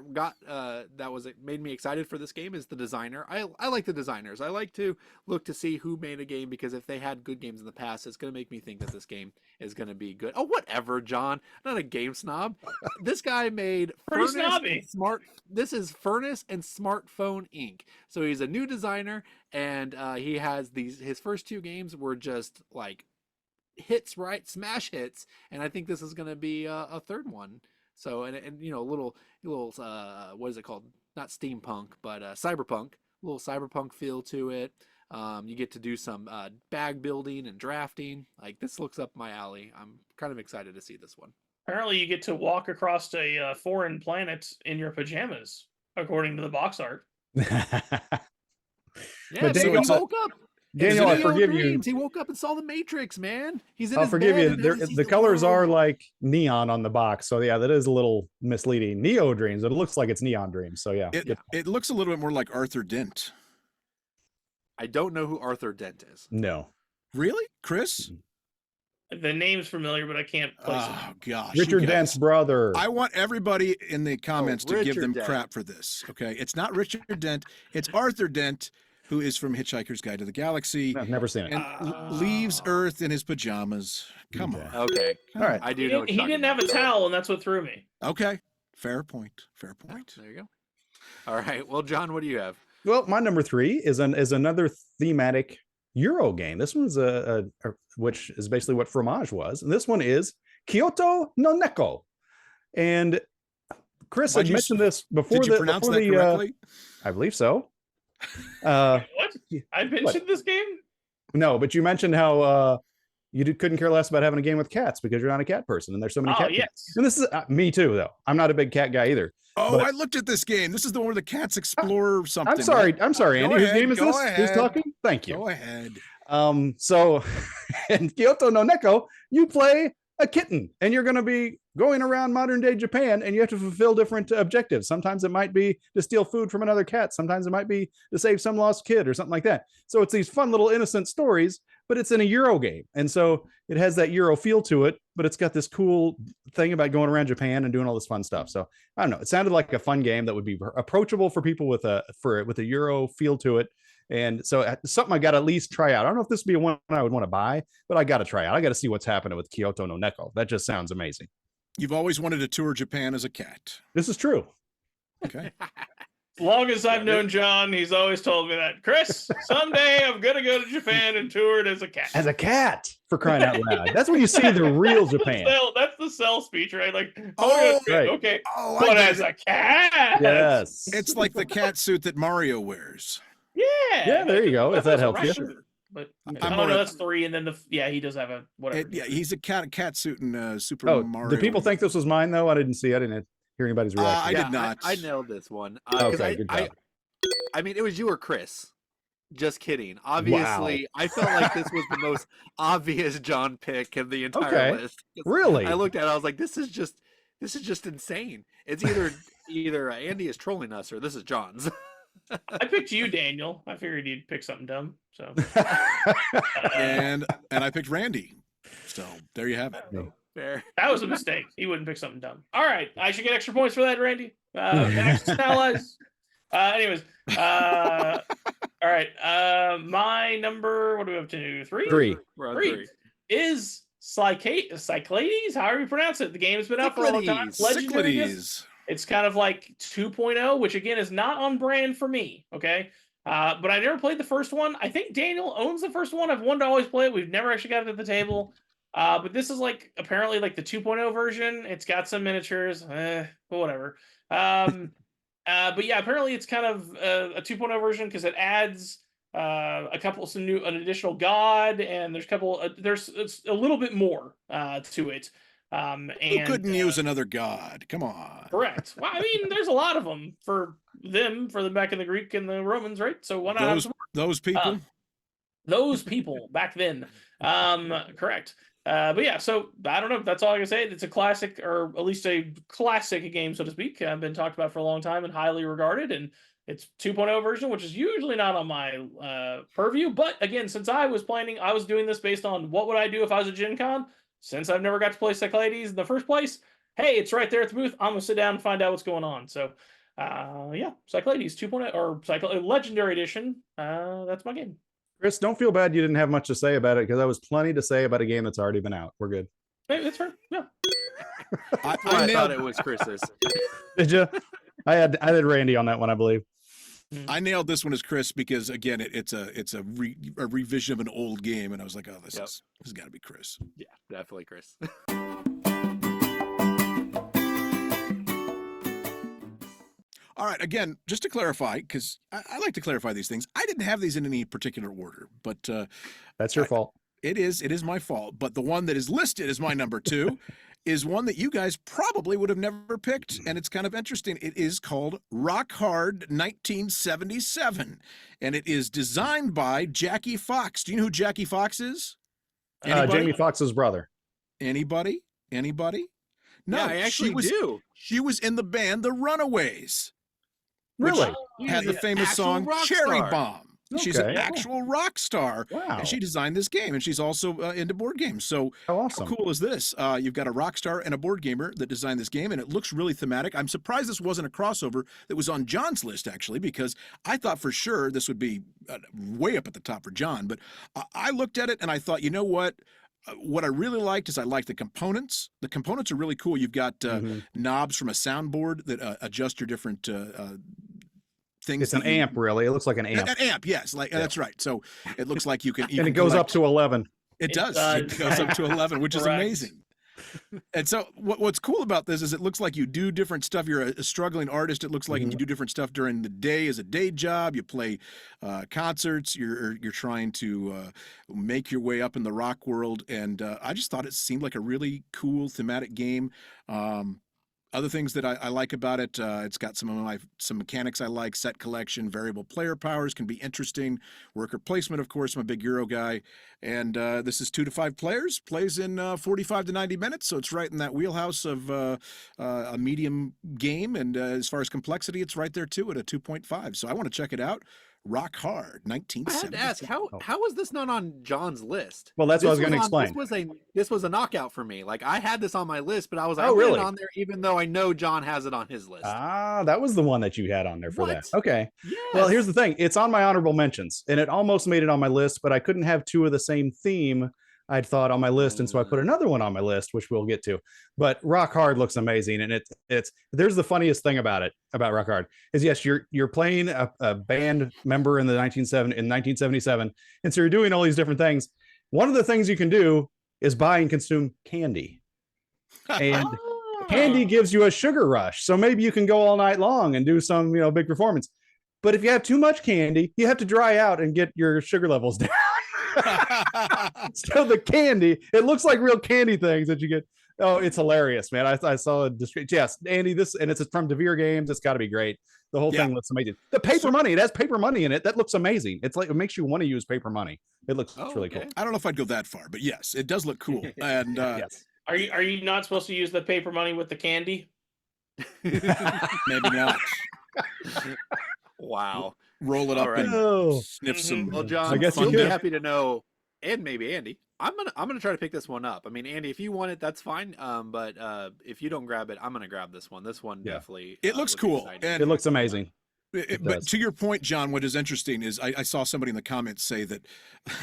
made me excited for this game is the designer. I like the designers. I like to look to see who made a game, because if they had good games in the past, it's going to make me think that this game is going to be good. Oh, whatever, John. I'm not a game snob. This guy made Pretty Furnace snobby. and Smart. This is Furnace and Smartphone Inc. So he's a new designer, and he has his first 2 games were just like hits, right? Smash hits. And I think this is going to be a third one. So, and you know, a little, what is it called? Not steampunk, but cyberpunk, a little cyberpunk feel to it. You get to do some bag building and drafting. Like, this looks up my alley. I'm kind of excited to see this one. Apparently, you get to walk across a foreign planet in your pajamas, according to the box art. Yeah, But so Daniel, he woke up. Daniel, I forgive you. He woke up and saw the Matrix, man. He's in I'll his forgive bed you. and then There, he sees the colors are world. like neon on the box, so yeah, that is a little misleading. Neodreams, but it looks like it's Neon Dreams. So yeah, It looks a little bit more like Arthur Dent. I don't know who Arthur Dent is. no, Really, Chris? The name's familiar, but I can't place it. Oh gosh, Richard you guys. Dent's brother. I want everybody in the comments to give Richard them Dent. crap for this. Okay, it's not Richard Dent. It's Arthur Dent, who is from Hitchhiker's Guide to the Galaxy I've never seen it. and leaves Earth in his pajamas. Come Okay. on. Okay. All right. I do He know didn't, what he you're didn't talking have a about. towel, and that's what threw me. Okay, fair point. Fair point. There you go. All right. Well, John, what do you have? Well, my number 3 is another thematic Euro game. This one's which is basically what Fromage was, and this one is Kyoto no Neko. And Chris Why'd had you mentioned this before. Did you pronounce that the, correctly? I believe so. What? I mentioned this game? No, but you mentioned how you couldn't care less about having a game with cats because you're not a cat person, and there's so many Oh, cat. yes. And this is me too, though. I'm not a big cat guy either. Oh, but- I looked at this game. This is the one where the cats explore something. I'm sorry, right? Andy. Go Whose ahead, name is go this? Who's ahead. talking? Thank you. Go ahead. So in Kyoto no Neko, you play a kitten, and you're going to be going around modern day Japan, and you have to fulfill different objectives. Sometimes it might be to steal food from another cat. Sometimes it might be to save some lost kid or something like that. So it's these fun little innocent stories, but it's in a Euro game. And so it has that Euro feel to it, but it's got this cool thing about going around Japan and doing all this fun stuff. So I don't know. It sounded like a fun game that would be approachable for people with a Euro feel to it. And so something I got to at least try out. I don't know if this would be one I would want to buy, but I got to try out. I got to see what's happening with Kyoto no Neko. That just sounds amazing. You've always wanted to tour Japan as a cat. This is true. Okay. As long as I've known John, he's always told me that. Chris, someday I'm going to go to Japan and tour it as a cat. As a cat, for crying out loud. That's when you see the real Japan. That's the sell speech, right? Like, Oh, right. okay. Oh, But I as get a cat. Yes. It's like the cat suit that Mario wears. Yeah. Yeah, there you go, if that helps you. Sure. But I'm I don't more- know. That's 3, and then he does have a whatever. Yeah, he's a cat suit in Super Oh, Mario. do people think this was mine though? I didn't see. I didn't hear anybody's reaction. I did not. I nailed this one. Okay, good job. I mean, it was you or Chris. Just kidding. Obviously, I felt like this was the most obvious John pick of the entire Okay. list. Really? I looked at it, I was like, this is just insane. It's either Andy is trolling us or this is John's. I picked you, Daniel. I figured you'd pick something dumb. So and I picked Randy. So there you have it. Fair. that was a mistake. He wouldn't pick something dumb. All right, I should get extra points for that, Randy. Access allies. Anyways, all right. My number. What are we up to? 3. 3. We're on 3 is Cyclades. However you pronounce it. The game has been out for a long time. Cyclades. Legendary. Cyclades. It's kind of like 2.0, which again is not on brand for me. Okay. But I never played the first one. I think Daniel owns the first one. I've wanted to always play it. We've never actually got it at the table. But this is like apparently like the 2.0 version. It's got some miniatures, but whatever. But yeah, apparently it's kind of a 2.0 version because it adds an additional god, and there's it's a little bit more to it. Who couldn't use another god? Come on. Correct. Well, I mean, there's a lot of them for them back in the Greek and the Romans, right? So why not have some Those people? those people back then? Correct. But yeah, so I don't know. That's all I can say. It's a classic, or at least a classic game, so to speak. Been talked about for a long time and highly regarded. And it's 2.0 version, which is usually not on my purview. But again, since I was doing this based on what would I do if I was a Gen Con. since I've never got to play Cyclades in the first place, hey, it's right there at the booth. I'm gonna sit down and find out what's going on. So, yeah, Cyclades 2.0 or Legendary Edition. That's my game. Chris, don't feel bad you didn't have much to say about it because I was plenty to say about a game that's already been out. We're good. Hey, that's fair. Yeah. I thought it was Chris's. Did you? I had Randy on that one, I believe. I nailed this one as Chris because again, it's a revision of an old game, and I was like, oh, this has got to be Chris. Yeah, definitely Chris. All right, again, just to clarify, because I like to clarify these things. I didn't have these in any particular order, but That's your fault. It is my fault. But the one that is listed as my number 2 is one that you guys probably would have never picked, and it's kind of interesting. It is called Rock Hard 1977, and it is designed by Jackie Fox. Do you know who Jackie Fox is? Jamie Foxx's brother. Anybody? No, yeah, I actually do. She was in the band The Runaways. Really? Had the famous song Cherry Bomb. She's an Okay. actual rock star. Wow. And she designed this game, and she's also into board games. So How awesome. how cool is this? You've got a rock star and a board gamer that designed this game, and it looks really thematic. I'm surprised this wasn't a crossover that was on John's list, actually, because I thought for sure this would be way up at the top for John. But I looked at it, and I thought, you know what? What I really liked is I liked the components. The components are really cool. You've got knobs from a soundboard that adjust your different things. It's an amp, really. It looks like an amp. An amp, yes. That's right. So it looks like you can. And it goes up to 11. It does. It goes up to 11, which is amazing. And so what's cool about this is it looks like you do different stuff. You're a struggling artist. It looks like you do different stuff during the day as a day job. You play concerts. You're trying to make your way up in the rock world. And I just thought it seemed like a really cool thematic game. Other things that I like about it, it's got some mechanics I like. Set collection, variable player powers can be interesting. Worker placement, of course, I'm a big Euro guy. And this is 2 to 5 players, plays in 45 to 90 minutes. So it's right in that wheelhouse of a medium game. And as far as complexity, it's right there too at a 2.5. So I want to check it out. Rock Hard, 1970. I had to ask, how was this not on John's list? Well, that's what I was going to explain. This was a knockout for me. Like, I had this on my list, but I was like, Oh, really? on there, even though I know John has it on his list. Ah, that was the one that you had on there for that. What? Okay. Yes. Well, here's the thing. It's on my honorable mentions, and it almost made it on my list, but I couldn't have 2 of the same theme I'd thought on my list, and so I put another one on my list, which we'll get to. But Rock Hard looks amazing, and it's there's the funniest thing about Rock Hard is yes, you're playing a band member in 1977, and so you're doing all these different things. One of the things you can do is buy and consume candy, and candy gives you a sugar rush. So maybe you can go all night long and do some big performance. But if you have too much candy, you have to dry out and get your sugar levels down. So the candy, it looks like real candy things that you get. Oh, it's hilarious, man. I saw a description. Yes, Andy, and it's from Devere Games. It's got to be great. The whole thing looks amazing. The paper money, it has paper money in it. That looks amazing. It's like, it makes you want to use paper money. It looks really cool. I don't know if I'd go that far, but yes, it does look cool. And Yes. Are you not supposed to use the paper money with the candy? maybe not. Wow. Roll it up All right. and sniff some. Well, John, I guess you'll you be could. happy to know, and maybe Andy. I'm gonna try to pick this one up. I mean, Andy, if you want it, that's fine. But if you don't grab it, I'm gonna grab this one. This one definitely. It looks cool. exciting. And It looks amazing. But to your point, John, what is interesting is I saw somebody in the comments say that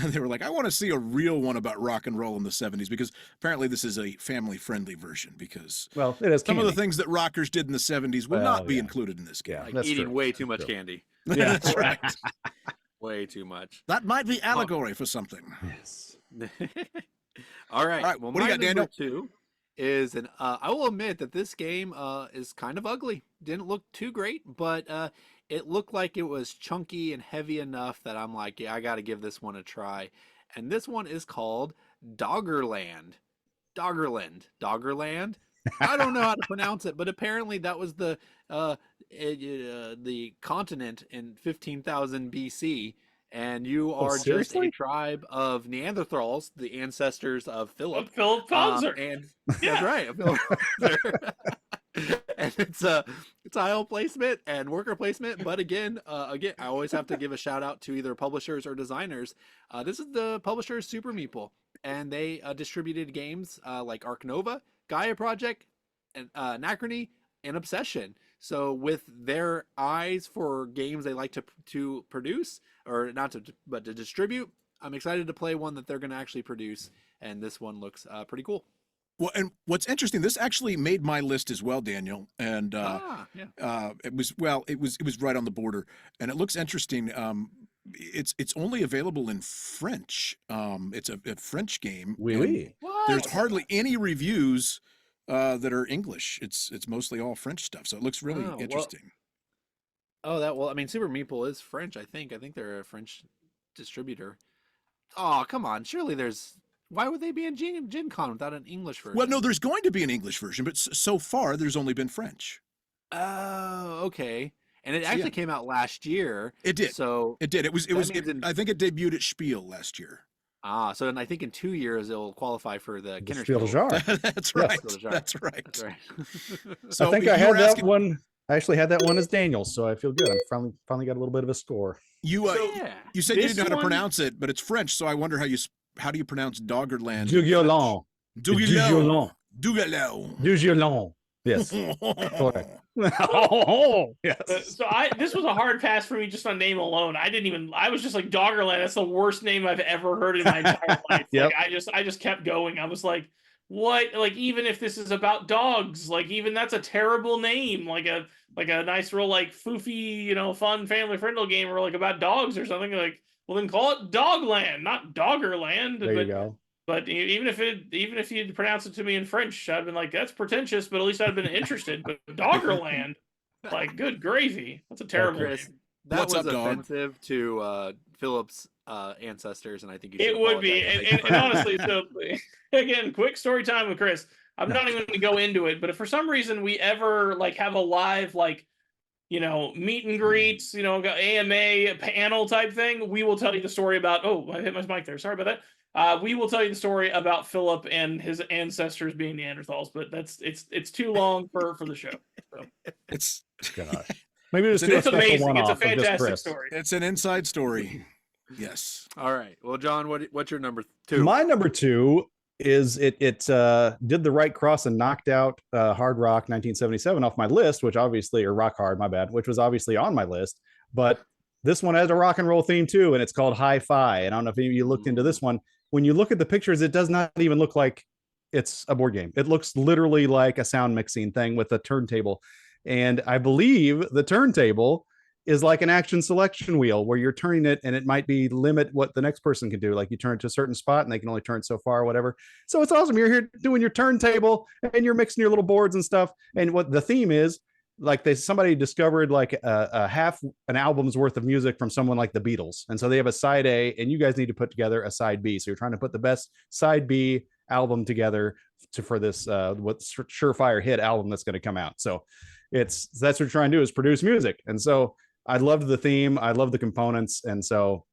they were like, I want to see a real one about rock and roll in the 70s, because apparently this is a family-friendly version, because Well, it is some of the candy. things that rockers did in the 70s will Well, not be yeah. included in this game. Yeah. Like That's eating true. way That's too much true. candy. Yeah. That's right. Way too much. That might be allegory for something. Yes. All right. All right, Well, what do you my got, number Daniel? 2 is I will admit that this game is kind of ugly. Didn't look too great, but it looked like it was chunky and heavy enough that I'm like, yeah, I got to give this one a try. And this one is called Doggerland. Doggerland. I don't know how to pronounce it, but apparently that was the continent in 15,000 BC. And you are just a seriously? tribe of Neanderthals, the ancestors of Philip. Philip Panzer. And Yeah. that's right, Philip Panzer. And it's tile placement and worker placement. But again, I always have to give a shout out to either publishers or designers. This is the publisher Super Meeple. and they distributed games like Arc Nova, Gaia Project, and Anachrony, and Obsession. So with their eyes for games they like to produce, or not to, but to distribute, I'm excited to play one that they're going to actually produce, and this one looks pretty cool. Well, and what's interesting, this actually made my list as well, Daniel. And it was right on the border, and it looks interesting. It's only available in French. It's a French game. Oui. There's hardly any reviews that are English. It's mostly all French stuff. So it looks really interesting. I mean, Super Meeple is French. I think they're a French distributor. Oh, come on! Surely there's. Why would they be in Gen Con without an English version? Well, no, there's going to be an English version, but so far there's only been French. Oh, okay. And it actually came out last year. It did. So it did. I think it debuted at Spiel last year. So then I think in 2 years it'll qualify for the Spiel Kinderspiel. Jar. That's right. Yes. That's right. That's right. So I think I had that one. I actually had that one as Daniel, so I feel good. I finally got a little bit of a score. You said you didn't know how to pronounce it, but it's French, so I wonder how do you pronounce Doggerland? Dugolon. Dugolon. Yes. Correct. Yes. So this was a hard pass for me just on name alone. I was just like, Doggerland, that's the worst name I've ever heard in my entire life. Yep. Like I just kept going. I was like, what? Like, even if this is about dogs, like, even that's a terrible name. Like a nice real like foofy, fun family friendly game or like about dogs or something. Like, well, then call it Dogland, not Doggerland. There you go. But even if you'd pronounce it to me in French, I'd been like, that's pretentious, but at least I'd been interested. But Doggerland, like, good gravy. That's a terrible Chris, name. that What's was up, dog? offensive to Philip's ancestors, and I think you should It would be. apologize. And honestly, so again, quick story time with Chris. I'm not even going to go into it, but if for some reason we ever like have a live meet and greets, AMA panel type thing, we will tell you the story about. Oh, I hit my mic there. Sorry about that. We will tell you the story about Philip and his ancestors being Neanderthals, but it's too long for the show. So. It's Gosh. Maybe it's amazing. It's a fantastic story. It's an inside story. Yes. All right. Well, John, what's your number 2? My number 2 is it did the right cross and knocked out Hard Rock 1977 off my list, which obviously, or Rock Hard, my bad, which was obviously on my list, but this one has a rock and roll theme too, and it's called HiFi. And I don't know if any of you looked into this one. When you look at the pictures, it does not even look like it's a board game. It looks literally like a sound mixing thing with a turntable. And I believe the turntable is like an action selection wheel where you're turning it and it might be limit what the next person can do. Like you turn it to a certain spot and they can only turn so far or whatever. So it's awesome. You're here doing your turntable and you're mixing your little boards and stuff. And what the theme is, like somebody discovered like a half an album's worth of music from someone like the Beatles. And so they have a side A and you guys need to put together a side B. So you're trying to put the best side B album together for this, surefire hit album that's going to come out. So that's what you're trying to do is produce music. And so I loved the theme. I love the components. And so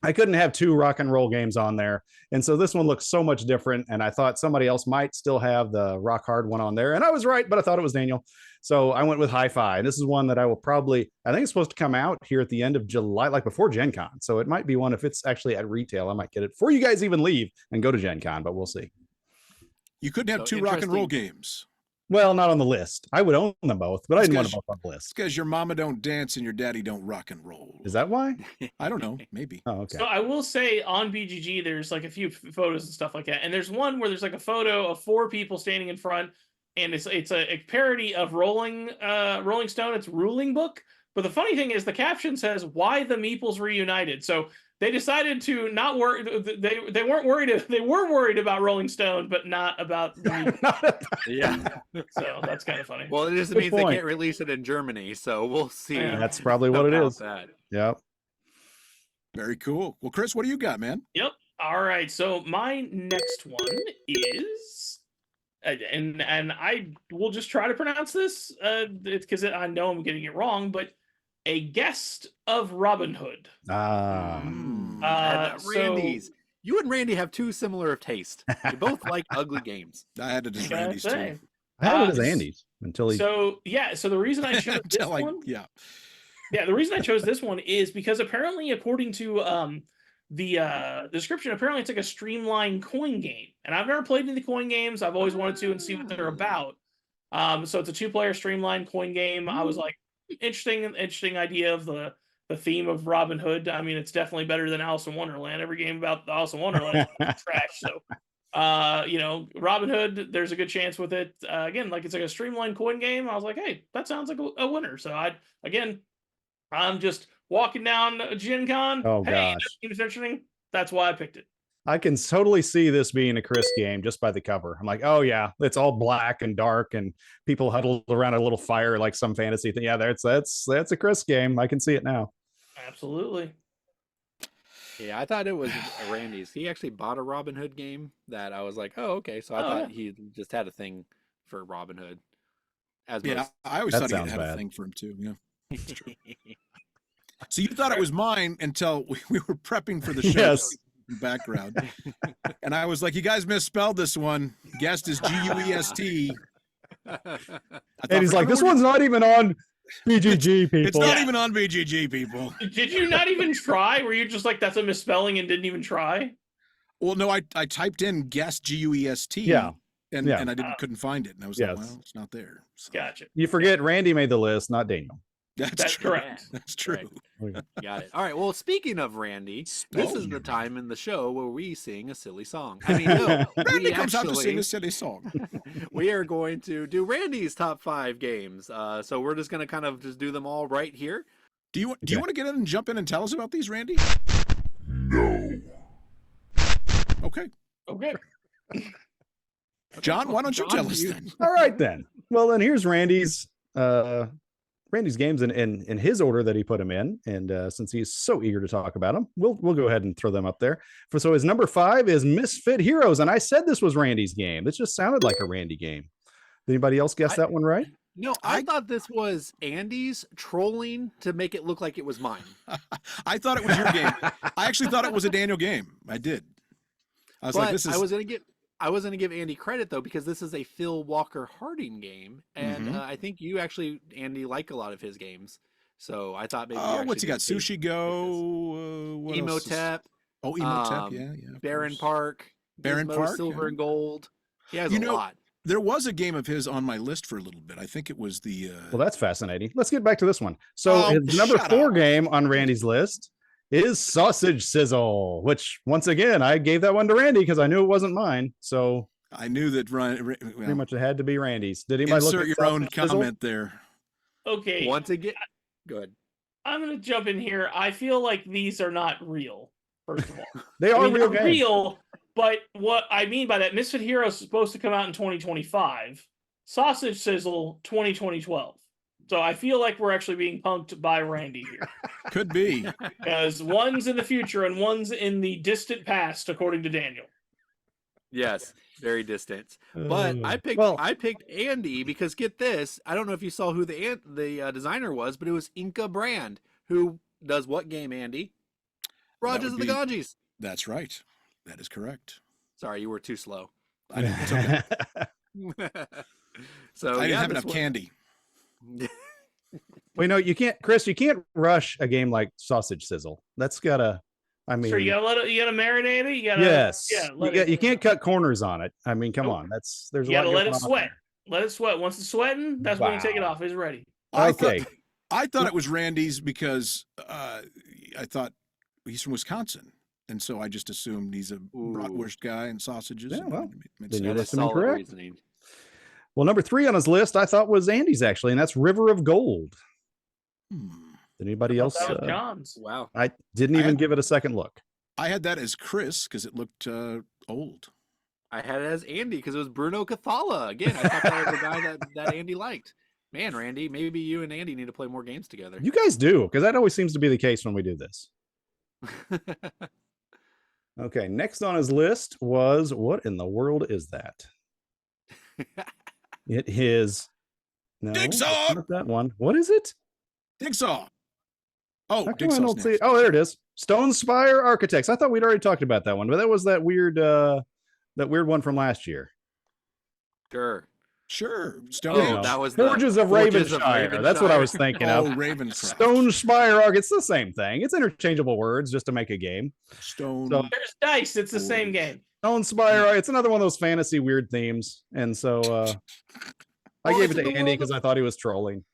I couldn't have 2 rock and roll games on there. And so this one looks so much different. And I thought somebody else might still have the Rock Hard one on there. And I was right, but I thought it was Daniel. So I went with HiFi. And this is one that I think it's supposed to come out here at the end of July, like before Gen Con. So it might be one, if it's actually at retail, I might get it before you guys even leave and go to Gen Con, but we'll see. You couldn't have 2 rock and roll games. Well, not on the list. I would own them both, but I didn't want them both on the list. It's because your mama don't dance and your daddy don't rock and roll. Is that why? I don't know. Maybe. Oh, okay. So I will say on BGG, there's like a few photos and stuff like that. And there's one where there's like a photo of 4 people standing in front. And it's a parody of Rolling Stone. It's Ruling Book. But the funny thing is the caption says, "Why the Meeples Reunited." So they decided to not worry. They weren't worried. They were worried about Rolling Stone, but not about the Meeples. Yeah. So that's kind of funny. Well, it just Good means they point. can't release it in Germany, so we'll see. Yeah. That's probably what it about is. that. Yep. Very cool. Well, Chris, what do you got, man? Yep. All right. So my next one is, and I will just try to pronounce this. It's because I know I'm getting it wrong, but a Guest of Robin Hood. Randy's. You and Randy have 2 similar taste. You both like ugly games. I had to just Gotta Randy's say. too. I had it as Andy's until he. So the reason I chose this one, Yeah. the reason I chose this one is because apparently, according to the description, apparently it's like a streamlined coin game, and I've never played any of the coin games. I've always wanted to and see what they're about. So it's a 2-player streamlined coin game. I was like, interesting idea of the theme of Robin Hood. I mean, it's definitely better than Alice in Wonderland. Every game about the Alice in Wonderland is trash. So, Robin Hood, there's a good chance with it. Again, like it's like a streamlined coin game. I was like, hey, that sounds like a winner. So I'm just walking down Gen Con. Oh, hey, gosh. this game's interesting. That's why I picked it. I can totally see this being a Chris game just by the cover. I'm like, oh yeah, it's all black and dark and people huddled around a little fire like some fantasy thing. Yeah, that's a Chris game. I can see it now. Absolutely. Yeah, I thought it was Randy's. He actually bought a Robin Hood game that I was like, oh, okay. So I thought he just had a thing for Robin Hood. I always thought he had a thing for him too. Yeah. So you thought it was mine until we were prepping for the show. Yes. Background. And I was like, you guys misspelled this one. Guest is Guest. And he's like, this one's not even on BGG, people. It's not even on BGG, people. Did you not even try? Were you just like, that's a misspelling and didn't even try? Well, no, I typed in Guest Guest. Yeah. And I couldn't find it. And I was like, well, it's not there. So. Gotcha. You forget Randy made the list, not Daniel. That's true. Correct. That's true. Right. Got it. All right. Well, speaking of Randy, this is the time in the show where we sing a silly song. I mean, no, Randy comes out to sing a silly song. We are going to do Randy's top 5 games. So we're just going to kind of just do them all right here. Do you want to get in and jump in and tell us about these, Randy? No. Okay. John, why don't you tell us then? All right then. Well, then here's Randy's games in his order that he put them in, and since he's so eager to talk about them, we'll go ahead and throw them up there. So his number 5 is Misfit Heroes, and I said this was Randy's game. This just sounded like a Randy game. Did anybody else guess that one right? No, I thought this was Andy's trolling to make it look like it was mine. I thought it was your game. I actually thought it was a Daniel game. I did. I was like, this is. I was going to give Andy credit, though, because this is a Phil Walker Harding game. And I think you actually, Andy, like a lot of his games. So I thought maybe. Oh, what's he got? Sushi Go? Emotep. Oh, Emotep. Yeah. Barren Park. Barren Park. Silver and Gold. He has a lot. There was a game of his on my list for a little bit. I think it was the. Well, that's fascinating. Let's get back to this one. So his number 4 game on Randy's list is Sausage Sizzle, which once again I gave that one to Randy because I knew it wasn't mine. So I knew that pretty much it had to be Randy's. Did anybody insert look at your own Sizzle? comment there? Okay. Once again, good. I'm gonna jump in here. I feel like these are not real. First of all, They are real games. real. But what I mean by that, Misfit Heroes is supposed to come out in 2025. Sausage Sizzle 2012. So I feel like we're actually being punked by Randy here. Could be. Because one's in the future and one's in the distant past, according to Daniel. Yes, very distant. But I picked Andy because get this, I don't know if you saw who the designer was, but it was Inca Brand, who does what game, Andy? Rogers of the Ganges. That's right. That is correct. Sorry, you were too slow. I didn't, So I didn't have enough candy. Well, you can't, Chris. You can't rush a game like Sausage Sizzle. That's gotta. I mean, Sure, you gotta marinate it. You gotta. Yes. Yeah. You can't cut corners on it. I mean, come on. There's. You gotta let it sweat. Let it sweat. Once it's sweating, that's when you take it off. It's ready. Okay. I thought it was Randy's because I thought he's from Wisconsin. And so I just assumed he's a bratwurst guy and sausages. Yeah, well, then you're That's solid correct. reasoning. Well, number 3 on his list, I thought was Andy's actually, and that's River of Gold. Did anybody else? John's. Wow. I didn't even give it a second look. I had that as Chris because it looked old. I had it as Andy because it was Bruno Cathala. Again, I thought that was the guy that Andy liked. Man, Randy, maybe you and Andy need to play more games together. You guys do, because that always seems to be the case when we do this. Okay, next on his list was, what in the world is that? It is Digsaw! Not that one. What is it? Digsaw. Oh, How come I Digsaw's don't see it? next. Oh, there it is. Stonespine Architects. I thought we'd already talked about that one, but that was that weird one from last year. Sure. Sure. You Stonehenge. know, that was Forges of Ravenshire. That's what I was thinking Oh, of. Ravencraft. Stonespire Arc. It's the same thing. It's interchangeable words just to make a game. Stone. So There's dice. It's the same game. Stonespire Arc. It's another one of those fantasy weird themes, and so I gave it to Andy because I thought he was trolling.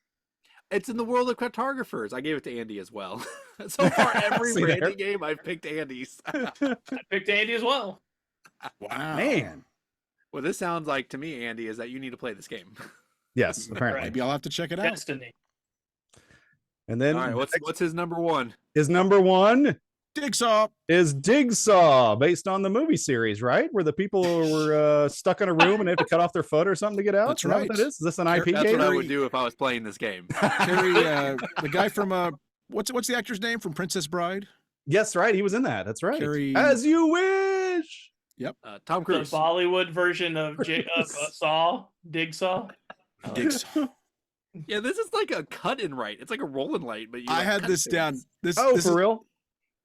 It's in the world of cartographers. I gave it to Andy as well. So far, every See Randy there? game I've picked Andy's. I picked Andy as well. Wow. Man. What this sounds like to me, Andy, is that you need to play this game. Yes, apparently. Maybe I'll have to check it out. Destiny. And then All right, what's his number one? his number one Digsaw. is Digsaw, based on the movie series, right? Where the people were stuck in a room and they had to cut off their foot or something to get out. That's Is that right. what that is? Is this an IP That's game? what I would do if I was playing this game. Carrie, the guy from what's the actor's name from Princess Bride? Yes, right. He was in that. That's right. Carrie- As you wish. Tom The Cruise. Bollywood version of Saw, Digsaw. Digsaw. Yeah, this is like a cut and write. It's like a roll and light, but you I like, had cut this things. down. This Oh, this for is, real?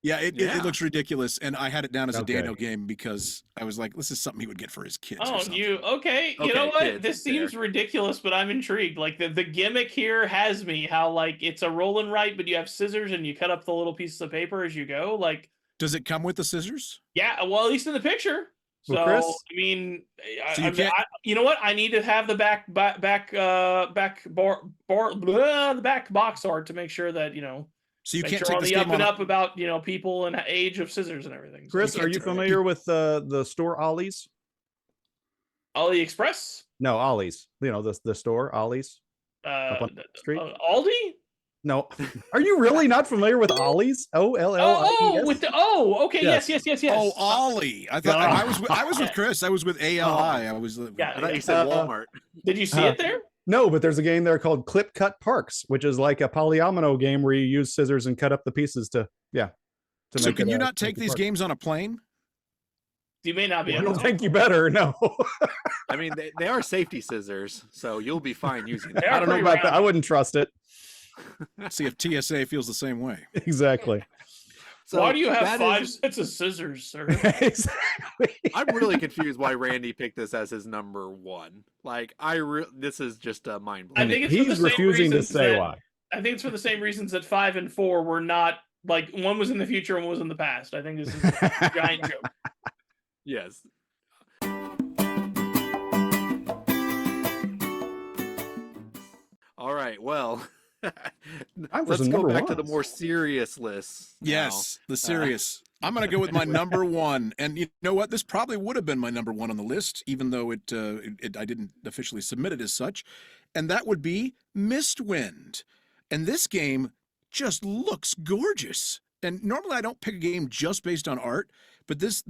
Yeah, it Yeah. looks ridiculous, and I had it down as a Okay. Daniel game because I was like, this is something he would get for his kids. or Oh, something. okay. You Okay, know what? kids, This fair. seems ridiculous, but I'm intrigued. Like the gimmick here has me. How like it's a roll and write, but you have scissors and you cut up the little pieces of paper as you go. Like, Does it come with the scissors? yeah. Well, at least in the picture. So Well, Chris? I mean, So you can't- you know what? I need to have the back the back box art to make sure that So you make can't sure take on this the up game and on. up about people and age of scissors and everything. So, Chris, You are can't you do it. familiar with the store Ollie's? AliExpress, No, Ollie's. You know, the store Ollie's. Up on the street? Aldi. No. Are you really not familiar with Ollie's? Oh, with OLLIES? okay, Yes. yes. Oh, Ollie! I thought I was with Chris. I was with ALI. I was. Yeah. I thought you said Walmart. Did you see it there? No, but there's a game there called Clip Cut Parks, which is like a polyomino game where you use scissors and cut up the pieces to So make can it, you uh, not take make it these work. games on a plane? You may not be I able don't to. think you better. No. I mean, they are safety scissors, so you'll be fine using them. They I are don't know pretty about that. round. I wouldn't trust it. See if TSA feels the same way. Exactly. So Why do you have that 5 is- sets of scissors, sir? Exactly. I'm really confused why Randy picked this as his number one. Like, this is just a mind I blowing. think it's for the He's same refusing to reasons say that- why. I think it's for the same reasons that 5 and 4 were not like one was in the future and one was in the past. I think this is a giant joke. Yes. All right. Well, I'm for let's some go number back to the ones. more serious list. now. Yes, the serious. I'm going to go with my number one. And you know what? This probably would have been my number one on the list, even though I didn't officially submit it as such. And that would be Mistwind. And this game just looks gorgeous. And normally I don't pick a game just based on art, but this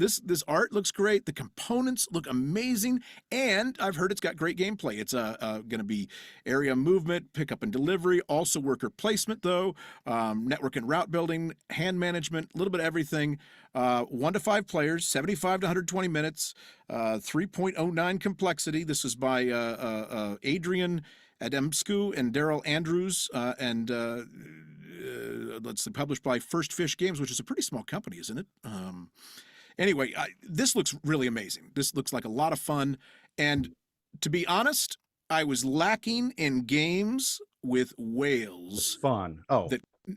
art looks great. The components look amazing, and I've heard it's got great gameplay. It's going to be area movement, pickup and delivery, also worker placement though, network and route building, hand management, a little bit of everything. 1 to 5 players, 75 to 120 minutes, 3.09 complexity. This is by Adrian Adamscu and Daryl Andrews, and let's see, published by First Fish Games, which is a pretty small company, isn't it? Anyway, this looks really amazing. This looks like a lot of fun. And to be honest, I was lacking in games with whales. Fun. Oh,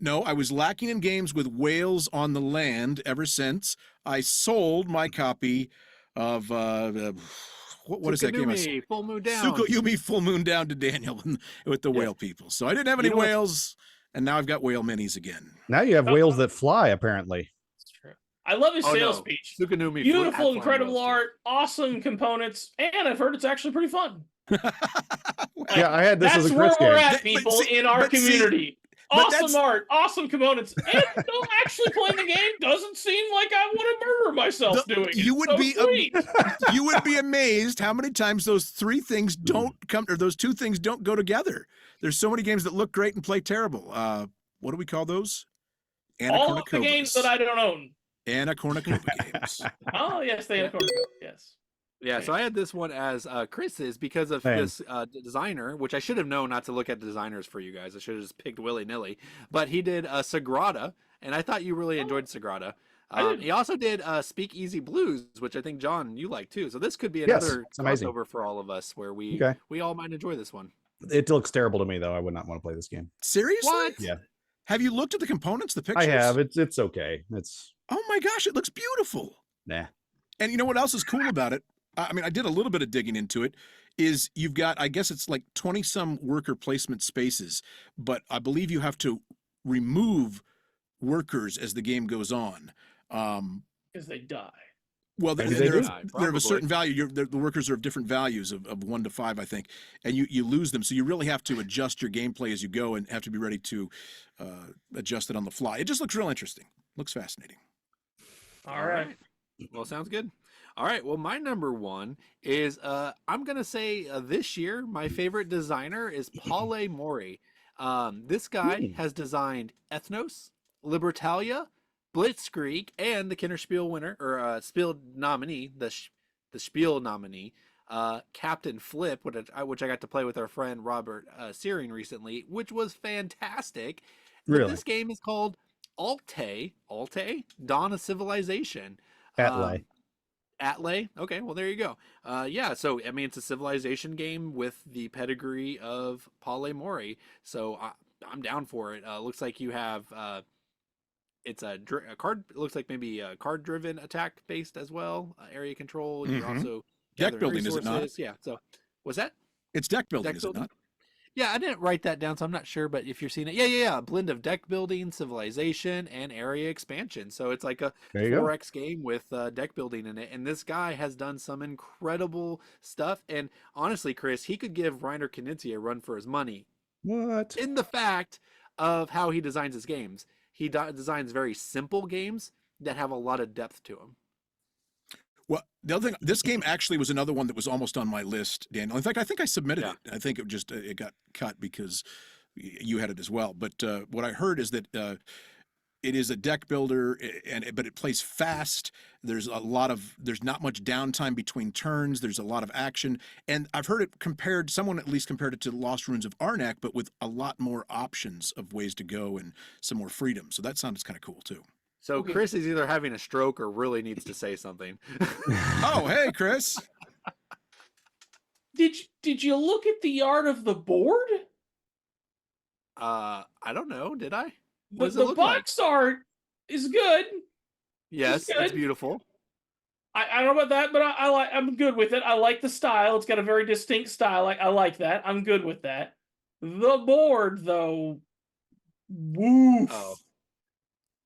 No, I was lacking in games with whales on the land ever since I sold my copy of what is that game? Tsukunumi, Full Moon Down. Tsukunumi Full Moon Down to Daniel with the Yes. whale people. So I didn't have any You know what's- whales, and now I've got whale minis again. now you have whales that fly, apparently. It's true. I love his Oh, sales no. speech. Tsukunumi Beautiful, Flying incredible Whales, too. art, awesome components, and I've heard it's actually pretty fun. Yeah, I had this That's as a where Chris we're game. at, But people, see- in our but see- community. but Awesome that's- art, awesome components, and no, actually playing the game doesn't seem like I want to murder myself doing it. You would So be sweet. you would be amazed how many times those 3 things don't come, or those 2 things don't go together. There's so many games that look great and play terrible. What do we call those? All of the games that I don't own. Anacornucopia games. Oh yes, they have Cornucopia. Yes. Yeah, so I had this one as Chris's because of Same. this designer, which I should have known not to look at designers for you guys. I should have just picked willy-nilly. But he did Sagrada, and I thought you really enjoyed Sagrada. He also did Speakeasy Blues, which I think, John, you like too. So this could be Yes, another it's amazing. crossover for all of us where we all might enjoy this one. It looks terrible to me, though. I would not want to play this game. Seriously? What? Yeah. Have you looked at the components, the pictures? I have. It's okay. It's Oh my gosh, it looks beautiful. nah. And you know what else is cool about it? I mean, I did a little bit of digging into it. Is you've got, I guess it's like 20 some worker placement spaces, but I believe you have to remove workers as the game goes on. Because they die. Well, Maybe they're they of a certain value. The workers are of different values of 1 to 5, I think, and you lose them. So you really have to adjust your gameplay as you go and have to be ready to adjust it on the fly. It just looks real interesting. Looks fascinating. All right. Well, sounds good. All right. Well, my number one is I'm gonna say this year my favorite designer is Paule Mori. This guy has designed Ethnos, Libertalia, Blitzkrieg, and the Kinderspiel winner or Spiel nominee, the Spiel nominee, Captain Flip, which I got to play with our friend Robert Searing recently, which was fantastic. Really? But this game is called Altay, Dawn of Civilization. Atlay. Okay, well there you go. Yeah, so I mean it's a civilization game with the pedigree of Paule Mori, so I'm down for it. Looks like you have it's a card. It looks like maybe a card-driven attack based as well. Area control. You're also deck building, is it not? Yeah. So was that? It's deck building, is it not? Yeah, I didn't write that down, so I'm not sure. But if you're seeing it, yeah, a blend of deck building, civilization, and area expansion. So it's like a 4X game with deck building in it. And this guy has done some incredible stuff. And honestly, Chris, he could give Reiner Knizia a run for his money. What? In the fact of how he designs his games, he designs very simple games that have a lot of depth to them. Well, the other thing, this game actually was another one that was almost on my list, Daniel. In fact, I think I submitted it. I think it just it got cut because you had it as well. But what I heard is that it is a deck builder, but it plays fast. There's not much downtime between turns. There's a lot of action, and I've heard it compared. Someone at least compared it to Lost Ruins of Arnak, but with a lot more options of ways to go and some more freedom. So that sounds kind of cool too. So Chris is either having a stroke or really needs to say something. Oh, hey, Chris. Did you look at the art of the board? I don't know. Did I? What does it look box like? Art is good. Yes, it's beautiful. I don't know about that, but I'm good with it. I like the style. It's got a very distinct style. I like that. I'm good with that. The board, though, woof. Oh,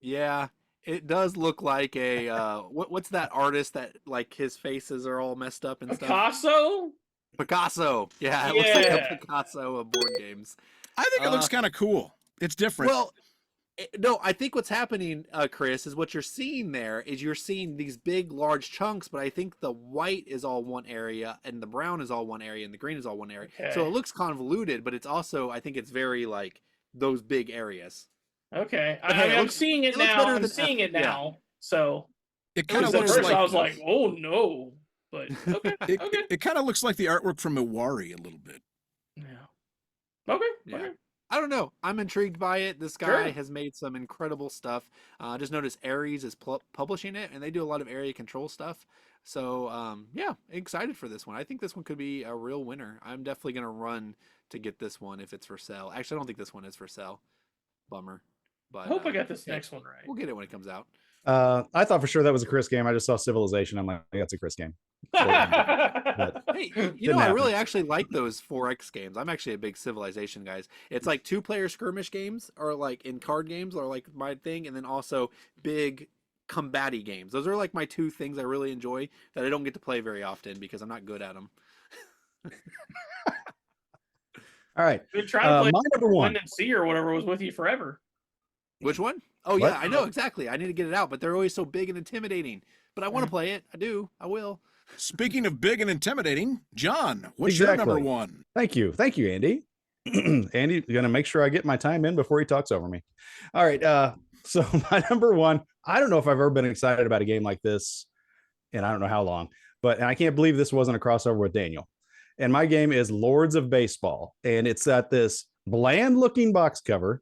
yeah. It does look like a what's that artist that like his faces are all messed up and stuff? Picasso. Yeah, it looks like a Picasso of board games. I think it looks kind of cool. It's different. Well, no, I think what's happening, Chris, is what you're seeing there is you're seeing these big, large chunks, but I think the white is all one area and the brown is all one area and the green is all one area. Okay. So it looks convoluted, but it's also, I think it's very like those big areas. Okay, I'm seeing it now. I'm seeing it now. Yeah. So it kind of looks like I was like, oh no, but okay. It kind of looks like the artwork from Iwari a little bit. Yeah. Okay. Yeah. Okay. I don't know. I'm intrigued by it. This guy has made some incredible stuff. Just noticed Ares is publishing it, and they do a lot of area control stuff. So yeah, excited for this one. I think this one could be a real winner. I'm definitely gonna run to get this one if it's for sale. Actually, I don't think this one is for sale. Bummer. But I hope I got this next one right. We'll get it when it comes out. I thought for sure that was a Chris game. I just saw Civilization. I'm like, that's a Chris game. But hey, you know, I really actually like those 4X games. I'm actually a big Civilization guys. It's like 2-player skirmish games or like in card games are like my thing. And then also big combat-y games. Those are like my two things I really enjoy that I don't get to play very often because I'm not good at them. All right. Been trying to play my number one and see or whatever was with you forever. Which one? Oh yeah, I know exactly. I need to get it out, but they're always so big and intimidating. But I want to play it. I do. I will. Speaking of big and intimidating, John, what's your number one? Thank you, Andy. Andy, you're gonna make sure I get my time in before he talks over me. All right. So my number one. I don't know if I've ever been excited about a game like this, and I don't know how long. And I can't believe this wasn't a crossover with Daniel. And my game is Lords of Baseball, and it's got this bland-looking box cover.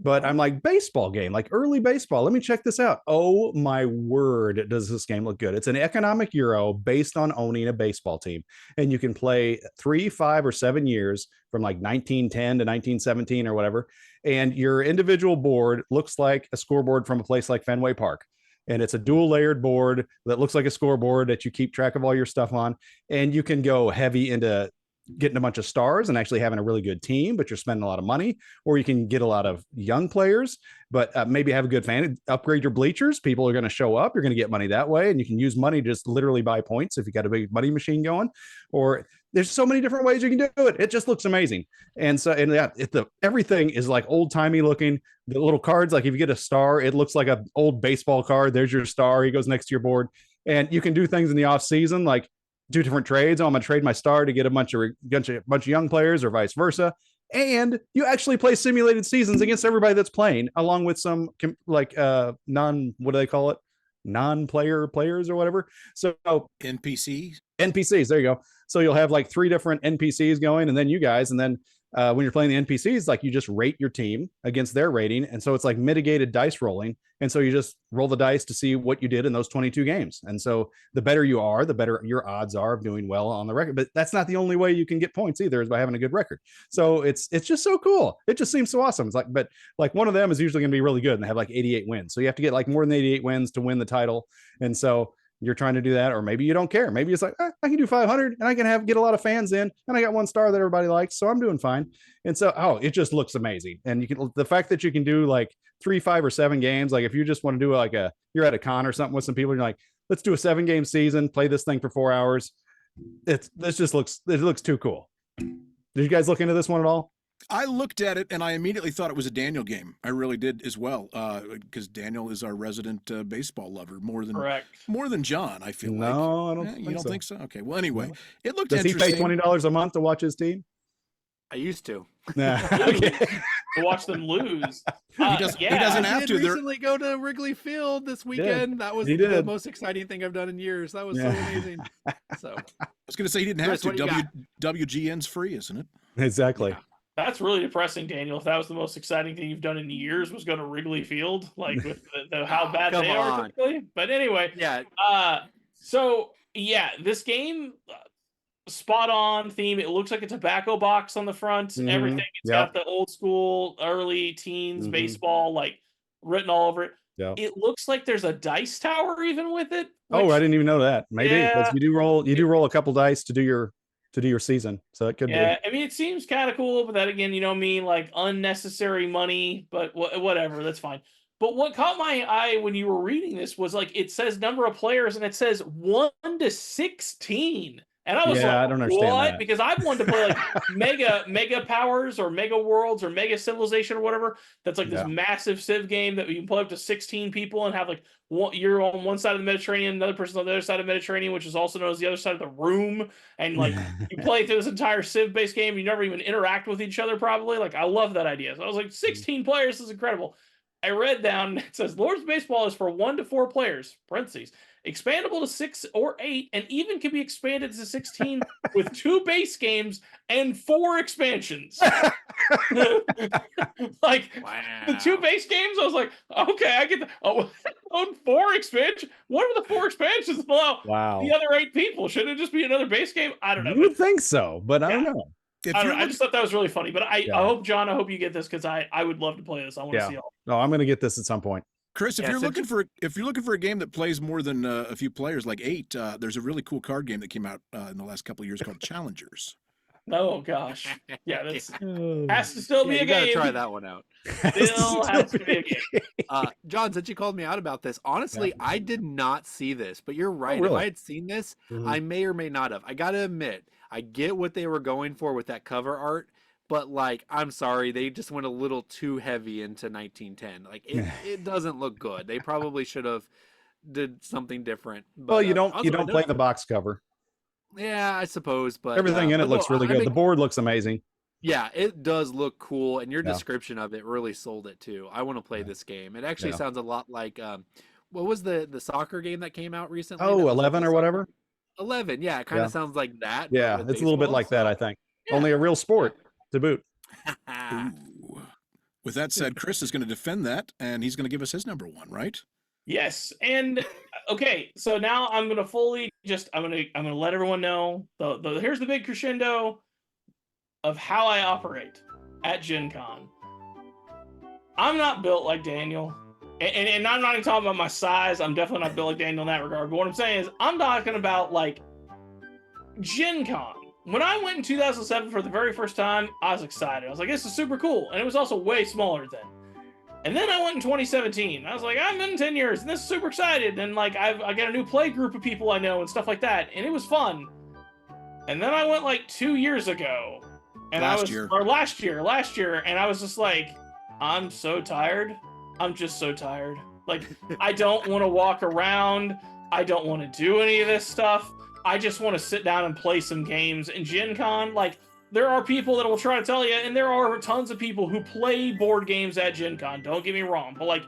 But I'm like, baseball game, like early baseball. Let me check this out. Oh my word, does this game look good? It's an economic Euro based on owning a baseball team. And you can play 3, 5, or 7 years from like 1910 to 1917 or whatever. And your individual board looks like a scoreboard from a place like Fenway Park. And it's a dual layered board that looks like a scoreboard that you keep track of all your stuff on. And you can go heavy into getting a bunch of stars and actually having a really good team, but you're spending a lot of money, or you can get a lot of young players, but maybe have a good fan, upgrade your bleachers. People are going to show up. You're going to get money that way. And you can use money to just literally buy points if you got a big money machine going, or there's so many different ways you can do it. It just looks amazing. And so, and yeah, everything is like old timey looking. The little cards, like if you get a star, it looks like an old baseball card. There's your star. He goes next to your board, and you can do things in the off season, like do different trades. Oh, I'm going to trade my star to get a bunch of young players, or vice versa. And you actually play simulated seasons against everybody that's playing, along with some like what do they call it? Non-player players or whatever. So NPCs. There you go. So you'll have like 3 different NPCs going, and then you guys, and then when you're playing the NPCs, like you just rate your team against their rating. And so it's like mitigated dice rolling. And so you just roll the dice to see what you did in those 22 games. And so the better you are, the better your odds are of doing well on the record. But that's not the only way you can get points either, is by having a good record. So it's just so cool. It just seems so awesome. It's like, but like one of them is usually going to be really good and they have like 88 wins. So you have to get like more than 88 wins to win the title. And so you're trying to do that, or maybe you don't care. Maybe it's like, I can do 500 and I can get a lot of fans in, and I got 1 star that everybody likes, so I'm doing fine. And so, it just looks amazing. And the fact that you can do like 3, 5, or 7 games, like if you just want to do like you're at a con or something with some people, and you're like, let's do a 7-game season, play this thing for 4 hours. It looks too cool. Did you guys look into this one at all? I looked at it and I immediately thought it was a Daniel game. I really did as well, because Daniel is our resident baseball lover more than John. I feel like. No, I don't. You don't think so? Okay. Well, anyway, No. It looked Does interesting. he pay $20 a month to watch his team? I used to. Nah. Okay. To watch them lose. He doesn't have to. Recently go to Wrigley Field this weekend. That was the most exciting thing I've done in years. That was so amazing. So I was going to say he didn't have to. WGN's free, isn't it? Exactly. Yeah. That's really depressing, Daniel. If that was the most exciting thing you've done in years, was go to Wrigley Field, like with how bad they are typically. But anyway, yeah. So yeah, this game, spot on theme. It looks like a tobacco box on the front. Mm-hmm. Everything. It's got the old school, early teens baseball like written all over it. Yeah. It looks like there's a dice tower even with it. I didn't even know that. Maybe because you do roll a couple dice to do your season, so it could be. I mean, it seems kind of cool, but then again, you know me, like unnecessary money, but whatever, that's fine. But what caught my eye when you were reading this was like it says number of players and it says 1 to 16. And I was like, I don't understand what? that. Because I've wanted to play like mega powers or mega worlds or mega civilization or whatever. That's like this massive civ game that you can play up to 16 people and have like you're on one side of the Mediterranean, another person's on the other side of the Mediterranean, which is also known as the other side of the room. And like you play through this entire civ based game, you never even interact with each other probably. Like I love that idea. So I was like, 16 players is incredible. I read down, it says Lord's Baseball is for 1 to 4 players, parentheses, expandable to 6 or 8, and even can be expanded to 16 with 2 base games and 4 expansions. Like the 2 base games, I was like, okay, I get the 4 expansions. What are the 4 expansions? Wow. The other 8 people, should it just be another base game? I don't know. You would think so, but I don't know. I just thought that was really funny, but I hope, John, I hope you get this because I would love to play this. I want to see all. No, I'm going to get this at some point. Chris, if you're looking for a game that plays more than a few players, like 8, there's a really cool card game that came out in the last couple of years called Challengers. Oh gosh, yeah, that's has to still be a game. You gotta try that one out. Still has to be a game. John, since you called me out about this, honestly, I did not see this, but you're right. If I had seen this, I may or may not have. I gotta admit, I get what they were going for with that cover art, but like, I'm sorry, they just went a little too heavy into 1910. Like, it doesn't look good. They probably should have did something different. But, well, you don't play the box cover. Yeah, I suppose, but everything in it looks really good. The board looks amazing. Yeah, it does look cool, and your description of it really sold it too. I want to play this game. It actually sounds a lot like what was the soccer game that came out recently? Oh, 11 or whatever. 11, yeah, it kind of sounds like that. Yeah, it's a little bit like that, I think. Only a real sport to boot. With that said, Chris is going to defend that, and he's going to give us his number one, right? Yes, and okay, so now I'm gonna fully I'm gonna let everyone know here's the big crescendo of how I operate at Gen Con. I'm not built like Daniel, and I'm not even talking about my size. I'm definitely not built like Daniel in that regard. But what I'm saying is, I'm talking about like Gen Con. When I went in 2007 for the very first time, I was excited. I was like, this is super cool. And it was also way smaller then. And then I went in 2017. I was like, I'm in 10 years, and this is super excited. And like, I got a new play group of people I know and stuff like that. And it was fun. And then I went like 2 years ago. And last year, and I was just like, I'm so tired. I'm just so tired. Like, I don't want to walk around. I don't want to do any of this stuff. I just want to sit down and play some games. And Gen Con, like, there are people that will try to tell you, and there are tons of people who play board games at Gen Con. Don't get me wrong, but like,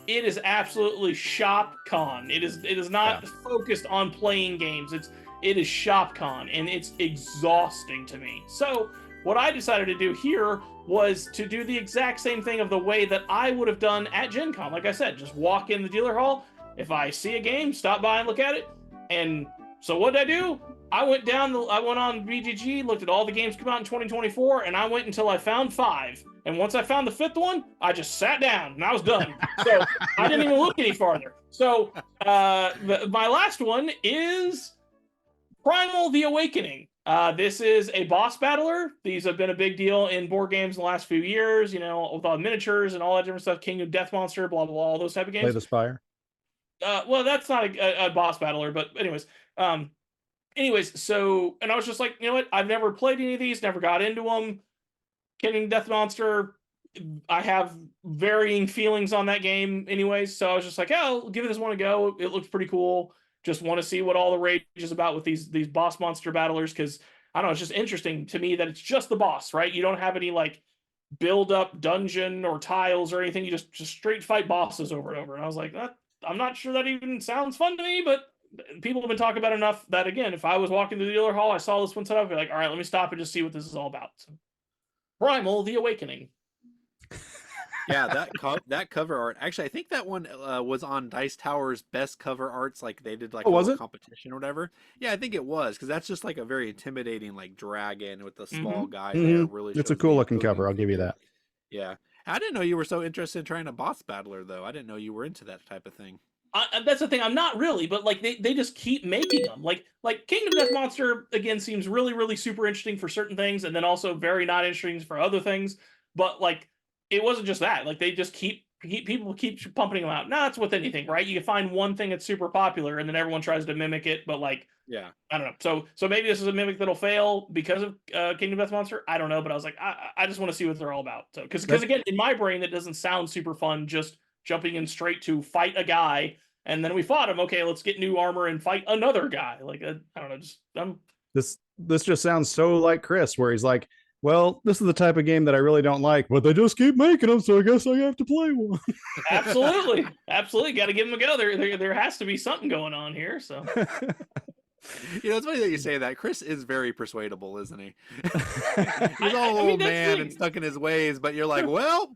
it is absolutely shop con. It is not focused on playing games. It is shop con, and it's exhausting to me. So what I decided to do here was to do the exact same thing of the way that I would have done at Gen Con. Like I said, just walk in the dealer hall. If I see a game, stop by and look at it. And so what did I do? I went on BGG, looked at all the games come out in 2024, and I went until I found 5. And once I found the 5th one, I just sat down and I was done. So I didn't even look any farther. So my last one is Primal the Awakening. This is a boss battler. These have been a big deal in board games in the last few years, with all the miniatures and all that different stuff, King of Death Monster, blah, blah, blah, all those type of games. Play the Spire. Well, that's not a boss battler, but so, and I was just like, you know what? I've never played any of these, never got into them. King of Death Monster, I have varying feelings on that game anyways, so I was just like, I'll give this one a go. It looks pretty cool. Just want to see what all the rage is about with these boss monster battlers, because I don't know, it's just interesting to me that it's just the boss, right? You don't have any like build up dungeon or tiles or anything. You just straight fight bosses over and over. And I was like, I'm not sure that even sounds fun to me, but people have been talking about enough that, again, if I was walking to the dealer hall, I saw this one set up, I'd be like, all right, let me stop and just see what this is all about. So, Primal the Awakening. Yeah, that cover art. Actually, I think that one was on Dice Tower's best cover arts. Like they did like a little competition or whatever. Yeah, I think it was, because that's just like a very intimidating like dragon with the small guy there. Really, it's a cool looking cover. I'll give you that. Yeah, I didn't know you were so interested in trying a boss battler, though. I didn't know you were into that type of thing. That's the thing. I'm not really, but like they just keep making them. Like Kingdom Death Monster again seems really, really super interesting for certain things, and then also very not interesting for other things. But like, it wasn't just that. Like, they just people keep pumping them out. Now that's with anything, right? You can find one thing that's super popular, and then everyone tries to mimic it. But like, yeah, I don't know. So maybe this is a mimic that'll fail because of Kingdom Death Monster. I don't know, but I was like, I just want to see what they're all about. So because again, in my brain, that doesn't sound super fun. Just jumping in straight to fight a guy, and then we fought him. Okay, let's get new armor and fight another guy. Like, I don't know. This just sounds so like Chris, where he's like, well, this is the type of game that I really don't like, but they just keep making them, so I guess I have to play one. Absolutely. Got to give them a go. There has to be something going on here. So, it's funny that you say that. Chris is very persuadable, isn't he? He's all old man and stuck in his ways, but you're like, well,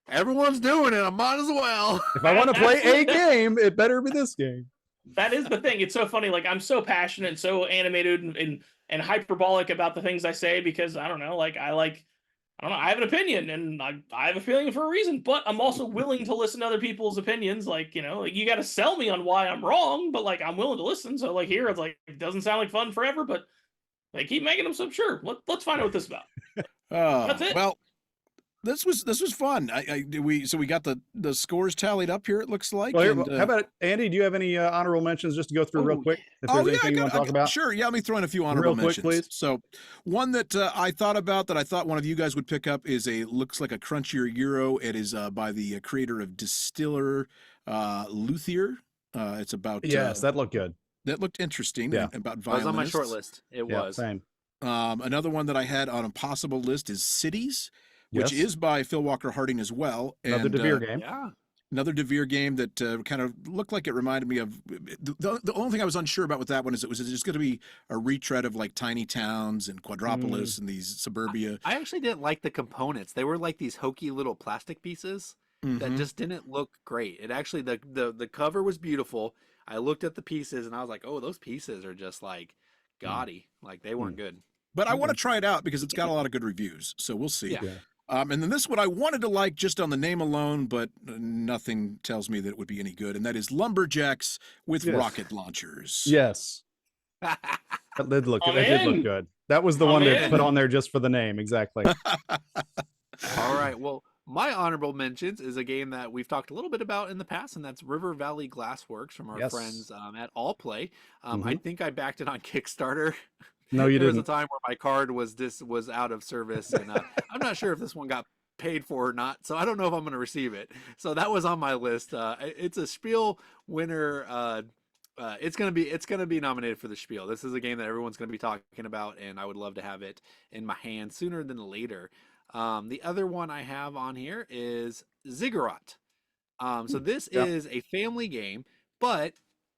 everyone's doing it. I might as well. If I want to play a game, it better be this game. That is the thing. It's so funny. Like, I'm so passionate and so animated and hyperbolic about the things I say, because I don't know, I have an opinion, and I have a feeling for a reason, but I'm also willing to listen to other people's opinions. Like, you got to sell me on why I'm wrong, but like, I'm willing to listen. So like, here, it's like, it doesn't sound like fun forever, but they keep making them. So sure, let's find out what this is about. That's it. Well, this was fun. We got the scores tallied up here, it looks like. Well, how about Andy? Do you have any honorable mentions just to go through real quick? If there's anything you want to talk about? Sure. Yeah, let me throw in a few honorable mentions. Please. So one that I thought about that I thought one of you guys would pick up is looks like a crunchier Euro. It is by the creator of Distiller, Luthier. It's about that looked good. That looked interesting. Yeah, about violinists. It was on my short list. It was. Same. Another one that I had on a possible list is Cities, which is by Phil Walker Harding as well. Another De Beer game. Yeah. Another Devere game that kind of looked like it reminded me of. The only thing I was unsure about with that one is it was just going to be a retread of like tiny towns and Quadropolis and these suburbia. I actually didn't like the components. They were like these hokey little plastic pieces that just didn't look great. It actually the cover was beautiful. I looked at the pieces and I was like, oh, those pieces are just like gaudy. Like they weren't good. But I want to try it out because it's got a lot of good reviews. So we'll see. Yeah. And then this one I wanted to like just on the name alone, but nothing tells me that it would be any good. And that is Lumberjacks with rocket launchers. Yes. That did look good. That was the one they put on there just for the name. Exactly. All right. Well, my honorable mentions is a game that we've talked a little bit about in the past, and that's River Valley Glassworks from our friends at Altay. I think I backed it on Kickstarter. No, you didn't. There was a time where my card was out of service, and I'm not sure if this one got paid for or not, so I don't know if I'm going to receive it. So that was on my list. It's a Spiel winner. It's gonna be nominated for the Spiel. This is a game that everyone's gonna be talking about, and I would love to have it in my hand sooner than later. The other one I have on here is Ziggurat. So this is a family game, but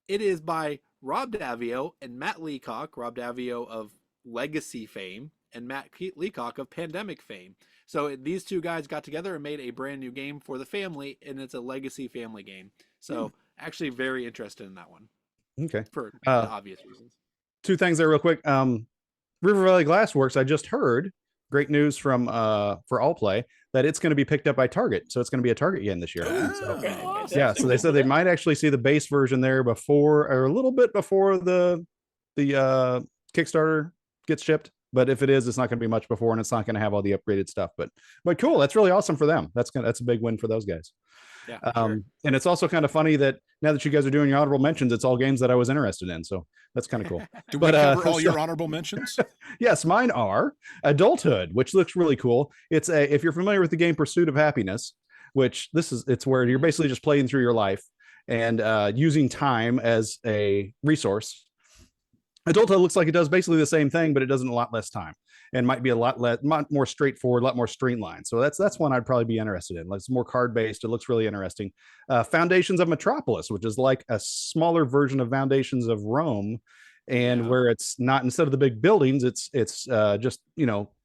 it is by Rob Daviau and Matt Leacock. Rob Daviau of Legacy fame and Matt Leacock of Pandemic fame. So these two guys got together and made a brand new game for the family, and it's a Legacy family game. So actually very interested in that one. Okay. For obvious reasons. Two things there real quick. River Valley Glassworks, I just heard great news from for Allplay that it's going to be picked up by Target. So it's going to be a Target game this year. So they said they might actually see the base version there before, or a little bit before the Kickstarter gets shipped. But if it is, it's not going to be much before, and it's not going to have all the upgraded stuff. But cool, that's really awesome for them. That's a big win for those guys. Yeah, and it's also kind of funny that now that you guys are doing your honorable mentions, it's all games that I was interested in. So that's kind of cool. Do we cover all your honorable mentions? Yes, mine are Adulthood, which looks really cool. It's if you're familiar with the game Pursuit of Happiness, which it's where you're basically just playing through your life and using time as a resource. Adulthood looks like it does basically the same thing, but it does in a lot less time and might be a lot more straightforward, a lot more streamlined. So that's one I'd probably be interested in. It's more card based. It looks really interesting. Foundations of Metropolis, which is like a smaller version of Foundations of Rome, and where it's not, instead of the big buildings, it's just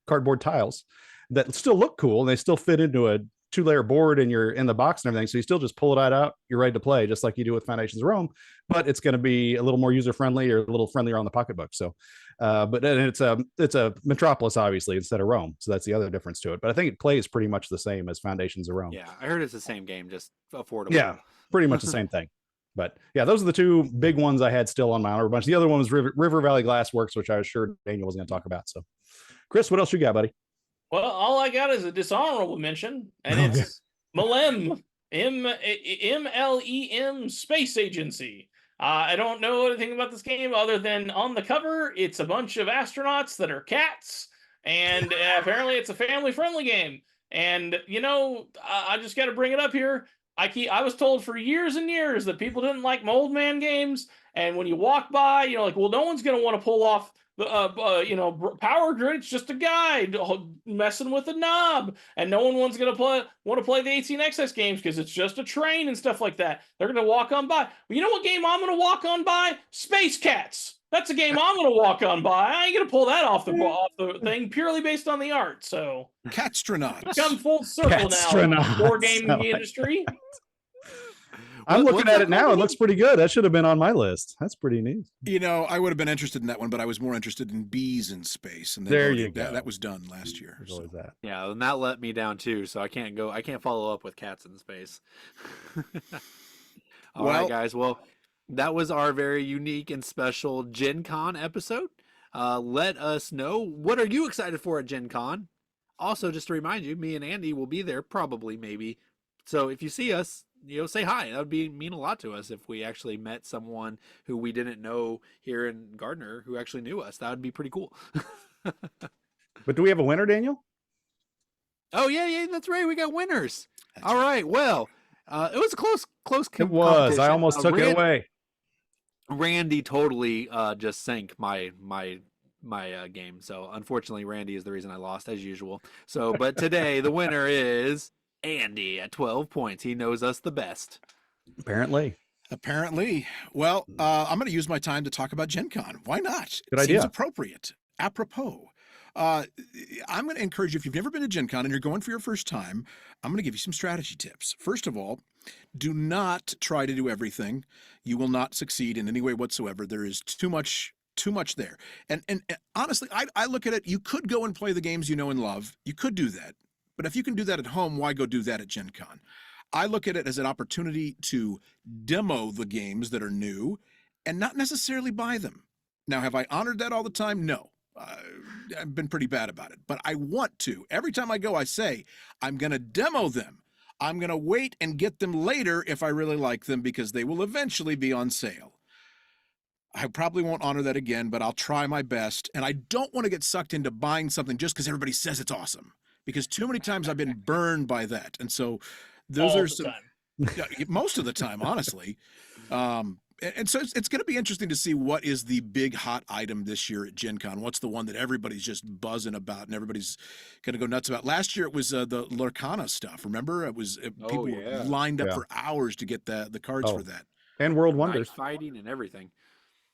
cardboard tiles that still look cool and they still fit into a 2-layer board and you're in the box and everything. So you still just pull it out, you're ready to play, just like you do with Foundations of Rome, but it's going to be a little more user-friendly or a little friendlier on the pocketbook. So, but it's a Metropolis, obviously, instead of Rome. So that's the other difference to it. But I think it plays pretty much the same as Foundations of Rome. Yeah, I heard it's the same game, just affordable. Yeah, pretty much the same thing. But yeah, those are the two big ones I had still on my honorable bunch. The other one was River Valley Glassworks, which I was sure Daniel was going to talk about. So, Chris, what else you got, buddy? Well, all I got is a dishonorable mention, and it's Malem, MLEM Space Agency. I don't know anything about this game other than on the cover, it's a bunch of astronauts that are cats, and apparently it's a family-friendly game. And, I just got to bring it up here. I was told for years and years that people didn't like Mold Man games, and when you walk by, you're like, well, no one's going to want to pull off the power grid. It's just a guy messing with a knob, and no one wants to want to play the 18xx games because it's just a train and stuff like that. They're going to walk on by. Well, you know what game I'm going to walk on by? Space Cats. That's a game I'm going to walk on by. I ain't going to pull that off the thing purely based on the art. So Catstronauts. Come full circle now. War gaming industry. I'm looking at it now. It looks pretty good. That should have been on my list. That's pretty neat. I would have been interested in that one, but I was more interested in Bees in Space. And there you go. That was done last year. So. That. Yeah, and that let me down too. So I can't follow up with Cats in Space. All right, guys. Well, that was our very unique and special Gen Con episode. Let us know, what are you excited for at Gen Con? Also, just to remind you, me and Andy will be there probably, maybe. So if you see us, say hi. That would mean a lot to us if we actually met someone who we didn't know here in Gardner who actually knew us. That would be pretty cool. But do we have a winner, Daniel? Oh yeah, that's right. We got winners. All right. Well, it was a close. It was. I almost took it away. Randy totally just sank my game. So unfortunately, Randy is the reason I lost as usual. So, but today the winner is Andy at 12 points. He knows us the best. Apparently. Well, I'm going to use my time to talk about Gen Con. Why not? Good It idea. Seems appropriate. Apropos. I'm going to encourage you, if you've never been to Gen Con and you're going for your first time, I'm going to give you some strategy tips. First of all, do not try to do everything. You will not succeed in any way whatsoever. There is too much there. And honestly, I look at it, you could go and play the games you know and love. You could do that. But if you can do that at home, why go do that at Gen Con? I look at it as an opportunity to demo the games that are new and not necessarily buy them. Now, have I honored that all the time? No. I've been pretty bad about it, but I want to. Every time I go, I say, I'm going to demo them. I'm going to wait and get them later if I really like them because they will eventually be on sale. I probably won't honor that again, but I'll try my best. And I don't want to get sucked into buying something just because everybody says it's awesome, because too many times I've been burned by that. And so those All are the some, time. most of the time, honestly. And so it's going to be interesting to see what is the big hot item this year at Gen Con. What's the one that everybody's just buzzing about and everybody's going to go nuts about? Last year, it was the Lorcana stuff. Remember? People were lined up for hours to get the cards for that. And World Wonders. Night fighting and everything.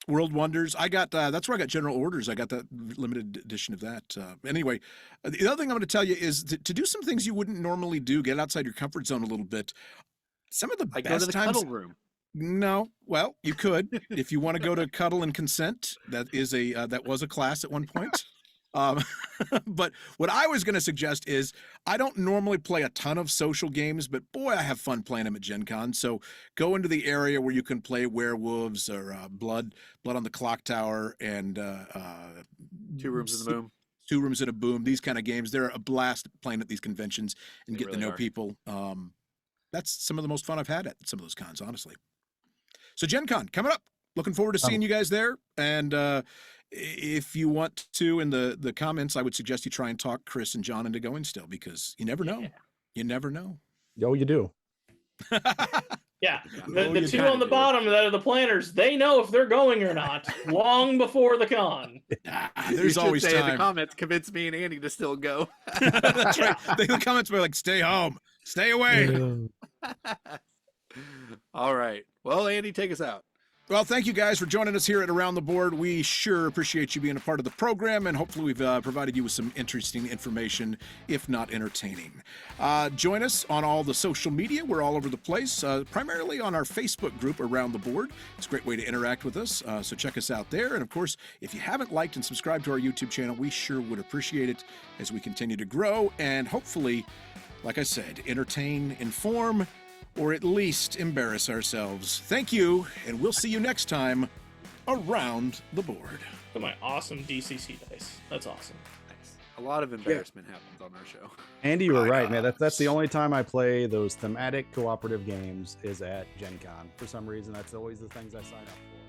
World Wonders. I got that's where I got General Orders. I got that limited edition of that. Anyway, the other thing I'm going to tell you is to do some things you wouldn't normally do. Get outside your comfort zone a little bit. Some of the Like best go to the times. cuddle room. No, well, you could if you want to go to Cuddle and Consent. That is that was a class at one point. But what I was going to suggest is I don't normally play a ton of social games, but boy, I have fun playing them at Gen Con. So go into the area where you can play Werewolves or Blood on the Clock Tower and 2 Rooms in the Boom. 2 Rooms in a Boom. These kind of games, they're a blast playing at these conventions and getting to know people. That's some of the most fun I've had at some of those cons, honestly. So Gen Con coming up. Looking forward to seeing you guys there. And if you want to, in the comments, I would suggest you try and talk Chris and John into going still, because you never know. Yeah. You never know. Oh, you do. Yeah, the two on the bottom that are the planners, they know if they're going or not long before the con. There's always say in time. the comments, convince me and Andy to still go. That's right. The comments were like, stay home, stay away. All right. Well, Andy, take us out. Well, thank you guys for joining us here at Around the Board. We sure appreciate you being a part of the program, and hopefully we've provided you with some interesting information, if not entertaining. Join us on all the social media. We're all over the place, primarily on our Facebook group, Around the Board. It's a great way to interact with us, so check us out there. And of course, if you haven't liked and subscribed to our YouTube channel, we sure would appreciate it as we continue to grow and hopefully, like I said, entertain, inform, or at least embarrass ourselves. Thank you, and we'll see you next time Around the Board. To my awesome DCC dice. That's awesome. Nice. A lot of embarrassment happens on our show. Andy, you were right, man. That's the only time I play those thematic cooperative games is at Gen Con. For some reason, that's always the things I sign up for.